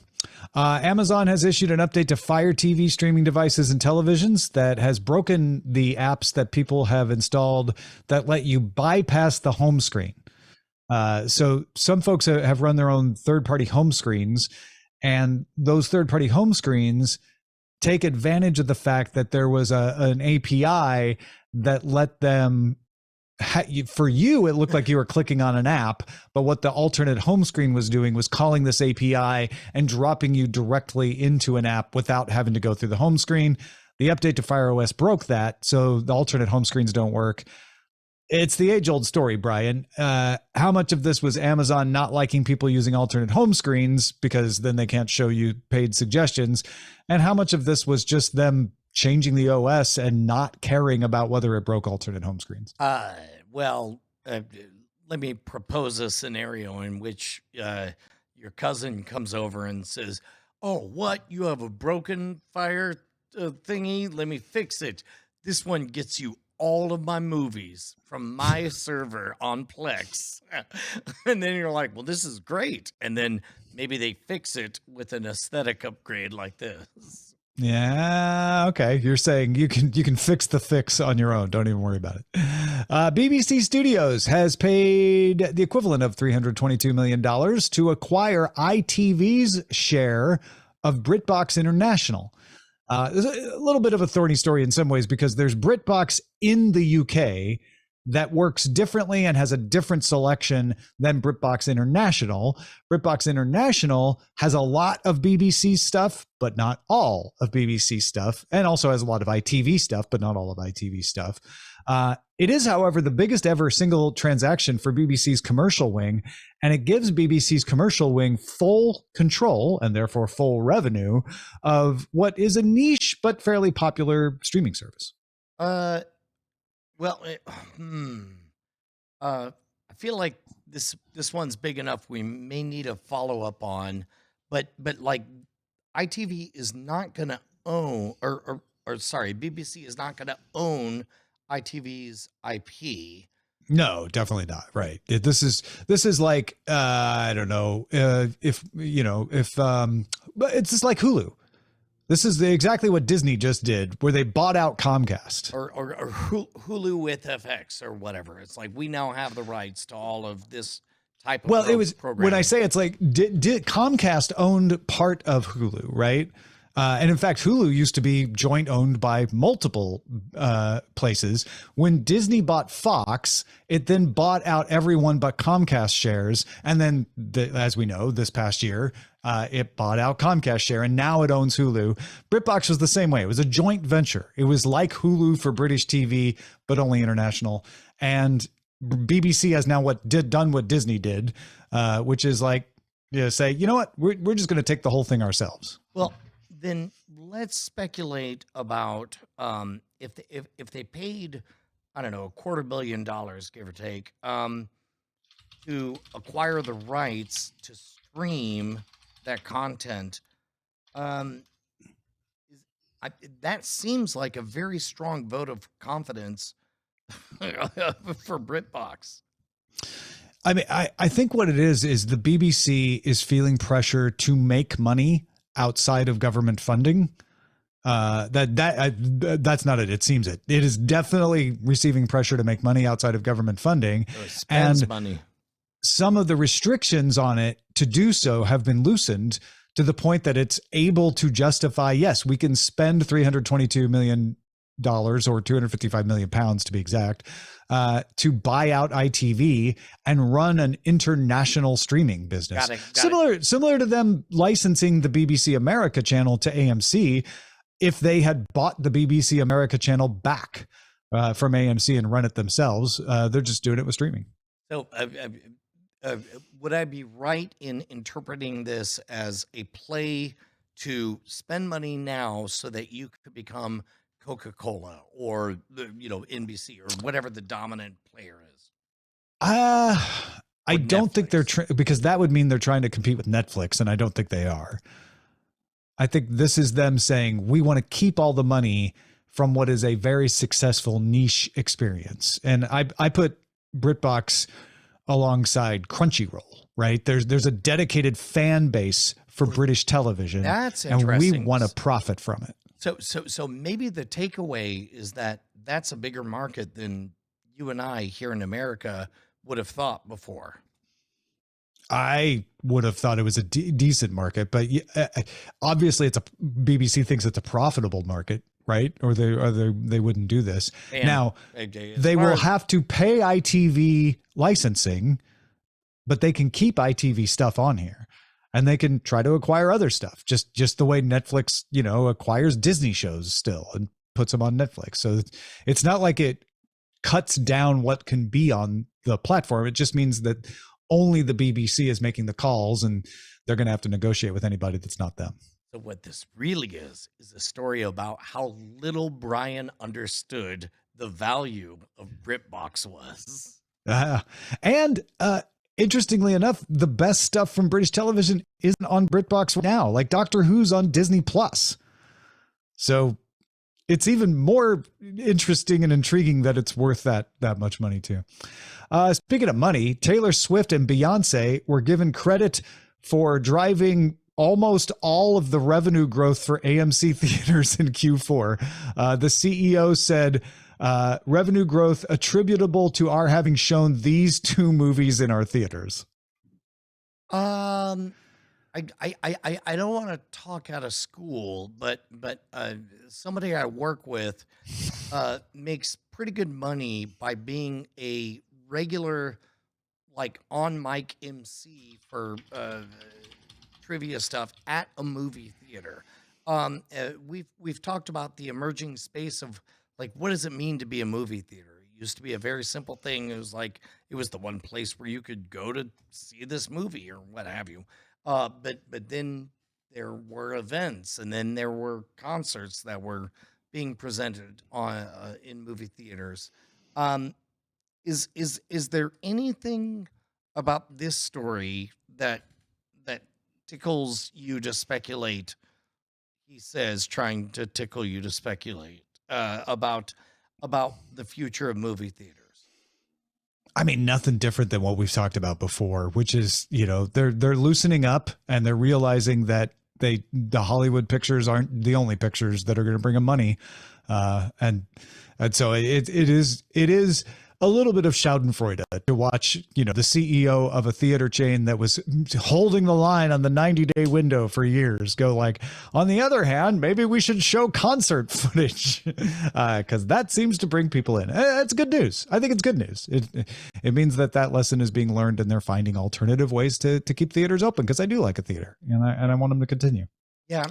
Amazon has issued an update to Fire TV streaming devices and televisions that has broken the apps that people have installed that let you bypass the home screen. So some folks have run their own third-party home screens, and those third-party home screens take advantage of the fact that there was an API that let them, for you, it looked like you were clicking on an app, but what the alternate home screen was doing was calling this API and dropping you directly into an app without having to go through the home screen. The update to Fire OS broke that, so the alternate home screens don't work. It's the age-old story, Brian. How much of this was Amazon not liking people using alternate home screens because then they can't show you paid suggestions? And how much of this was just them changing the OS and not caring about whether it broke alternate home screens? Well, let me propose a scenario in which your cousin comes over and says, "Oh, what? You have a broken Fire thingy? Let me fix it. This one gets you all of my movies from my server on Plex." And then you're like, well, this is great. And then maybe they fix it with an aesthetic upgrade like this. Yeah, okay. You're saying you can fix the fix on your own. Don't even worry about it. BBC Studios has paid the equivalent of $322 million to acquire ITV's share of BritBox International. There's a little bit of a thorny story in some ways because there's BritBox in the UK, that works differently and has a different selection than BritBox International. BritBox International has a lot of BBC stuff, but not all of BBC stuff, and also has a lot of ITV stuff, but not all of ITV stuff. It is, however, the biggest ever single transaction for BBC's commercial wing, and it gives BBC's commercial wing full control and therefore full revenue of what is a niche but fairly popular streaming service. Well, I feel like this one's big enough. We may need a follow up on, but like ITV is not going to own, or sorry, BBC is not going to own ITV's IP. No, definitely not. Right. This is like I don't know if but it's just like Hulu. This is exactly what Disney just did, where they bought out Comcast. Or Hulu with FX or whatever. It's like we now have the rights to all of this type of it was programming. When I say it's like did Comcast owned part of Hulu, right? And in fact, Hulu used to be joint owned by multiple places. When Disney bought Fox, it then bought out everyone but Comcast shares. And then, as we know, this past year, it bought out Comcast share, and now it owns Hulu. BritBox was the same way. It was a joint venture. It was like Hulu for British TV, but only international. And BBC has now done what Disney did, which is like, say, you know what, we're just going to take the whole thing ourselves. Well, then let's speculate about if they paid, I don't know, $250 million, give or take, to acquire the rights to stream that content. That seems like a very strong vote of confidence for BritBox. I mean, I think what it is the BBC is feeling pressure to make money outside of government funding. That's not it. It seems it is definitely receiving pressure to make money outside of government funding, spends money. Some of the restrictions on it to do so have been loosened to the point that it's able to justify, yes, we can spend $322 million or 255 million pounds to be exact, to buy out ITV and run an international streaming business. Similar to them licensing the BBC America channel to AMC if they had bought the BBC America channel back from AMC and run it themselves. They're just doing it with streaming. So would I be right in interpreting this as a play to spend money now so that you could become Coca-Cola or NBC or whatever the dominant player is? I don't think they're because that would mean they're trying to compete with Netflix, and I don't think they are. I think this is them saying we want to keep all the money from what is a very successful niche experience. And I put BritBox alongside Crunchyroll, right? There's a dedicated fan base for British television. That's interesting. And we want to profit from it. So maybe the takeaway is that that's a bigger market than you and I here in America would have thought before. I would have thought it was a decent market, but obviously BBC thinks it's a profitable market, right? Or they wouldn't do this. And now they will have to pay ITV licensing, but they can keep ITV stuff on here. And they can try to acquire other stuff, just the way Netflix, acquires Disney shows still and puts them on Netflix. So it's not like it cuts down what can be on the platform. It just means that only the BBC is making the calls, and they're going to have to negotiate with anybody that's not them. So what this really is a story about how little Brian understood the value of BritBox was. Interestingly enough, the best stuff from British television isn't on BritBox now. Like Doctor Who's on Disney Plus. So it's even more interesting and intriguing that it's worth that much money too. Speaking of money, Taylor Swift and Beyonce were given credit for driving almost all of the revenue growth for AMC theaters in Q4. The CEO said, revenue growth attributable to our having shown these two movies in our theaters. I don't want to talk out of school, but somebody I work with makes pretty good money by being a regular, like on mic MC for trivia stuff at a movie theater. We've talked about the emerging space of like, what does it mean to be a movie theater? It used to be a very simple thing. It was like it was the one place where you could go to see this movie or what have you. But then there were events, and then there were concerts that were being presented on in movie theaters. Um, is there anything about this story that tickles you to speculate? He says, trying to tickle you to speculate about the future of movie theaters. I mean, nothing different than what we've talked about before, which is, you know, they're loosening up and they're realizing that the Hollywood pictures aren't the only pictures that are going to bring them money. And so it is a little bit of Schadenfreude to watch, you know, the CEO of a theater chain that was holding the line on the 90-day window for years go like, on the other hand, maybe we should show concert footage because that seems to bring people in. It's good news. I think it's good news. It means that lesson is being learned and they're finding alternative ways to keep theaters open, because I do like a theater and I want them to continue. Yeah.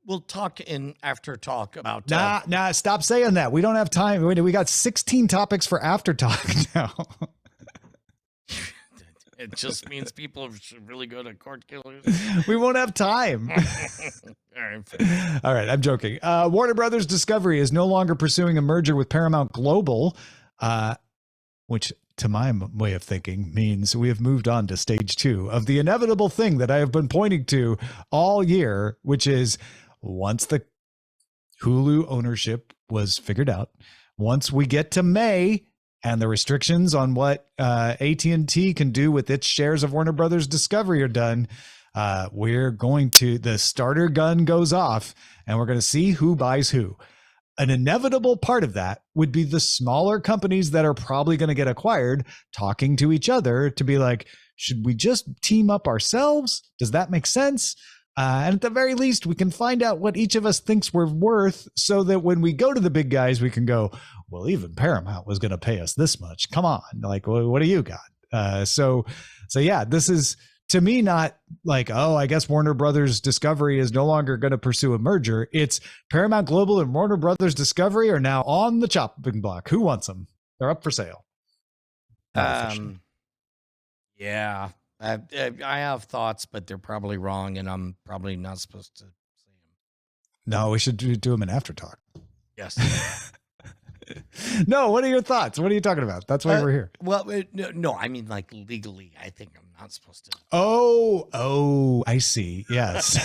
We'll talk in after talk about. Nah, stop saying that. We don't have time. We got 16 topics for after talk now. It just means people should really go to Cordkillers. We won't have time. All right, I'm joking. Warner Brothers Discovery is no longer pursuing a merger with Paramount Global, which to my way of thinking means we have moved on to stage 2 of the inevitable thing that I have been pointing to all year, which is once the Hulu ownership was figured out, once we get to May and the restrictions on what AT&T can do with its shares of Warner Brothers Discovery are done, the starter gun goes off and we're going to see who buys who. An inevitable part of that would be the smaller companies that are probably going to get acquired talking to each other to be like, should we just team up ourselves? Does that make sense? And at the very least, we can find out what each of us thinks we're worth so that when we go to the big guys, we can go, well, even Paramount was going to pay us this much. Come on. Like, what do you got? So yeah, this is to me not like, oh, I guess Warner Brothers Discovery is no longer going to pursue a merger. It's Paramount Global and Warner Brothers Discovery are now on the chopping block. Who wants them? They're up for sale. Yeah. I have thoughts, but they're probably wrong, and I'm probably not supposed to say them. No, we should do them in after talk. Yes. No, what are your thoughts? What are you talking about? That's why we're here. Well, no, I mean, like legally, I think I'm not supposed to. Oh, I see. Yes.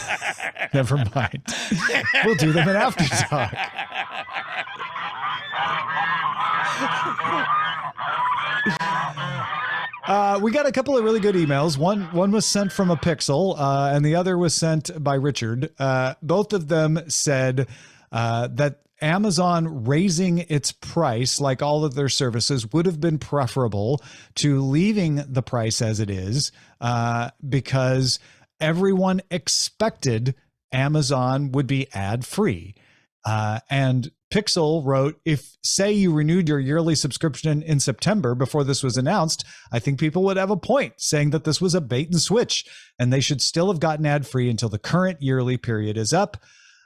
Never mind. We'll do them in after talk. We got a couple of really good emails. One was sent from a Pixel, and the other was sent by Richard. Both of them said that Amazon raising its price, like all of their services, would have been preferable to leaving the price as it is, because everyone expected Amazon would be ad-free. And Pixel wrote, if, say, you renewed your yearly subscription in September before this was announced, I think people would have a point saying that this was a bait and switch, and they should still have gotten ad-free until the current yearly period is up.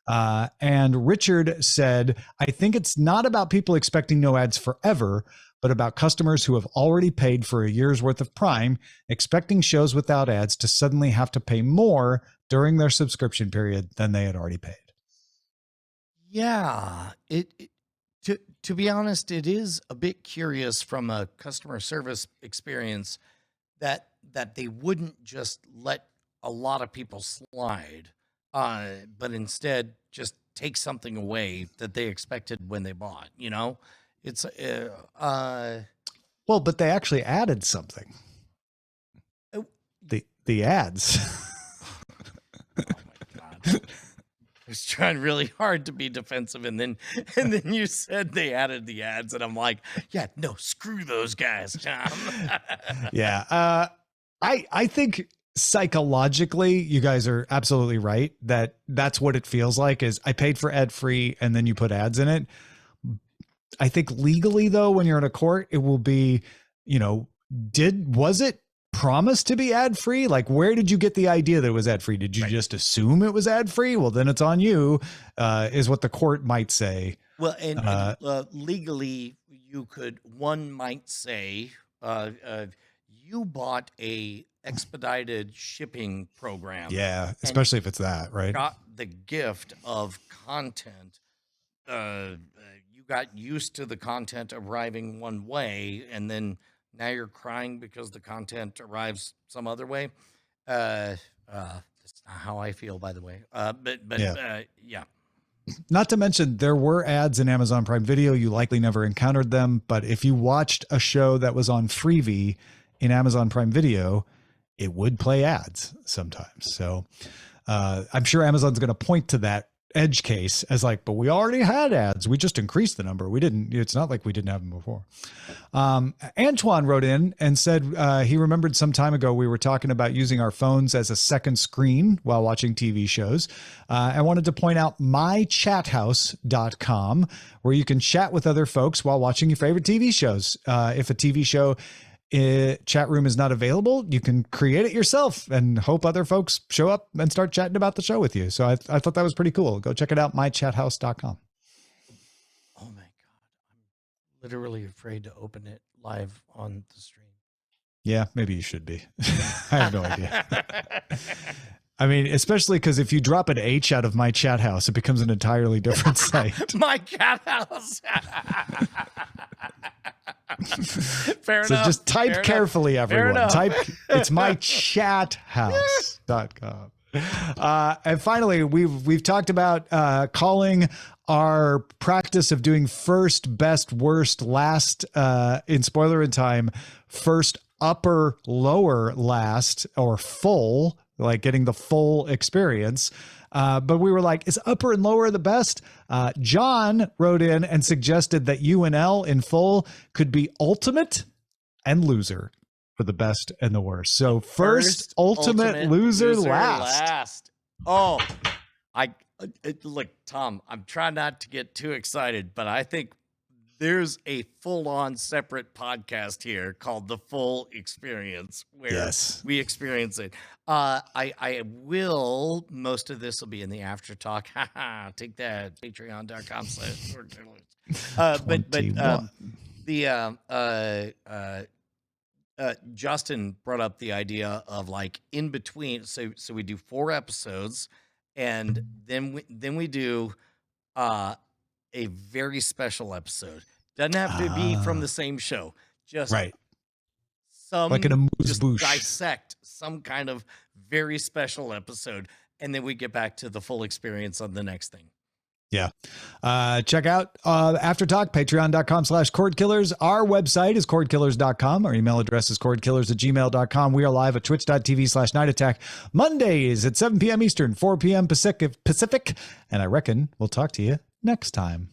And Richard said, I think it's not about people expecting no ads forever, but about customers who have already paid for a year's worth of Prime, expecting shows without ads to suddenly have to pay more during their subscription period than they had already paid. Yeah, to be honest, it is a bit curious from a customer service experience that they wouldn't just let a lot of people slide, but instead just take something away that they expected when they bought. You know, it's well, but they actually added something. The ads. Oh my God. I was trying really hard to be defensive, and then you said they added the ads, and I'm like, yeah, no, screw those guys, Tom. Yeah, I think psychologically, you guys are absolutely right that's what it feels like. Is I paid for ad free, and then you put ads in it. I think legally though, when you're in a court, it will be, was it promised to be ad free? Like, where did you get the idea that it was ad free? Did you just assume it was ad free? Well, then it's on you, is what the court might say. Well, and legally, one might say, you bought a expedited shipping program. Yeah, especially if it's that, right? Got the gift of content. You got used to the content arriving one way, and then now you're crying because the content arrives some other way. That's not how I feel, by the way. Yeah. Not to mention, there were ads in Amazon Prime Video. You likely never encountered them, but if you watched a show that was on Freevee in Amazon Prime Video, it would play ads sometimes. So I'm sure Amazon's going to point to that edge case as like, but we already had ads. We just increased the number. It's not like we didn't have them before. Antoine wrote in and said he remembered some time ago we were talking about using our phones as a second screen while watching TV shows. I wanted to point out mychathouse.com, where you can chat with other folks while watching your favorite TV shows. If a TV show chat room is not available, you can create it yourself and hope other folks show up and start chatting about the show with you. So I thought that was pretty cool. Go check it out, mychathouse.com. Oh my God. I'm literally afraid to open it live on the stream. Yeah, maybe you should be. I have no idea. I mean, especially because if you drop an H out of My Chat House, it becomes an entirely different site. My Cat House. Fair So enough. just type carefully, everyone. Type it's mychathouse.com. And finally, we've talked about calling our practice of doing first, best, worst, last in Spoilerin time, first, upper, lower, last, or full, like getting the full experience. But we were like, is upper and lower the best? John wrote in and suggested that UNL in full could be ultimate and loser for the best and the worst. So first ultimate, loser, last. Oh, look, Tom, I'm trying not to get too excited, but I think there's a full-on separate podcast here called The Full Experience, where we experience it. I will, most of this will be in the after talk. Take that, patreon.com/Cordkillers. Justin brought up the idea of like in between. So we do 4 episodes, and then we do a very special episode. Doesn't have to be from the same show. Just some like an amuse-bouche. Dissect some kind of very special episode, and then we get back to the full experience on the next thing. Yeah. Check out After Talk, patreon.com/Cordkillers. Our website is cordkillers.com. Our email address is cordkillers@gmail.com. We are live at twitch.tv/Night Attack Mondays at 7 p.m. Eastern, 4 p.m. Pacific. And I reckon we'll talk to you next time.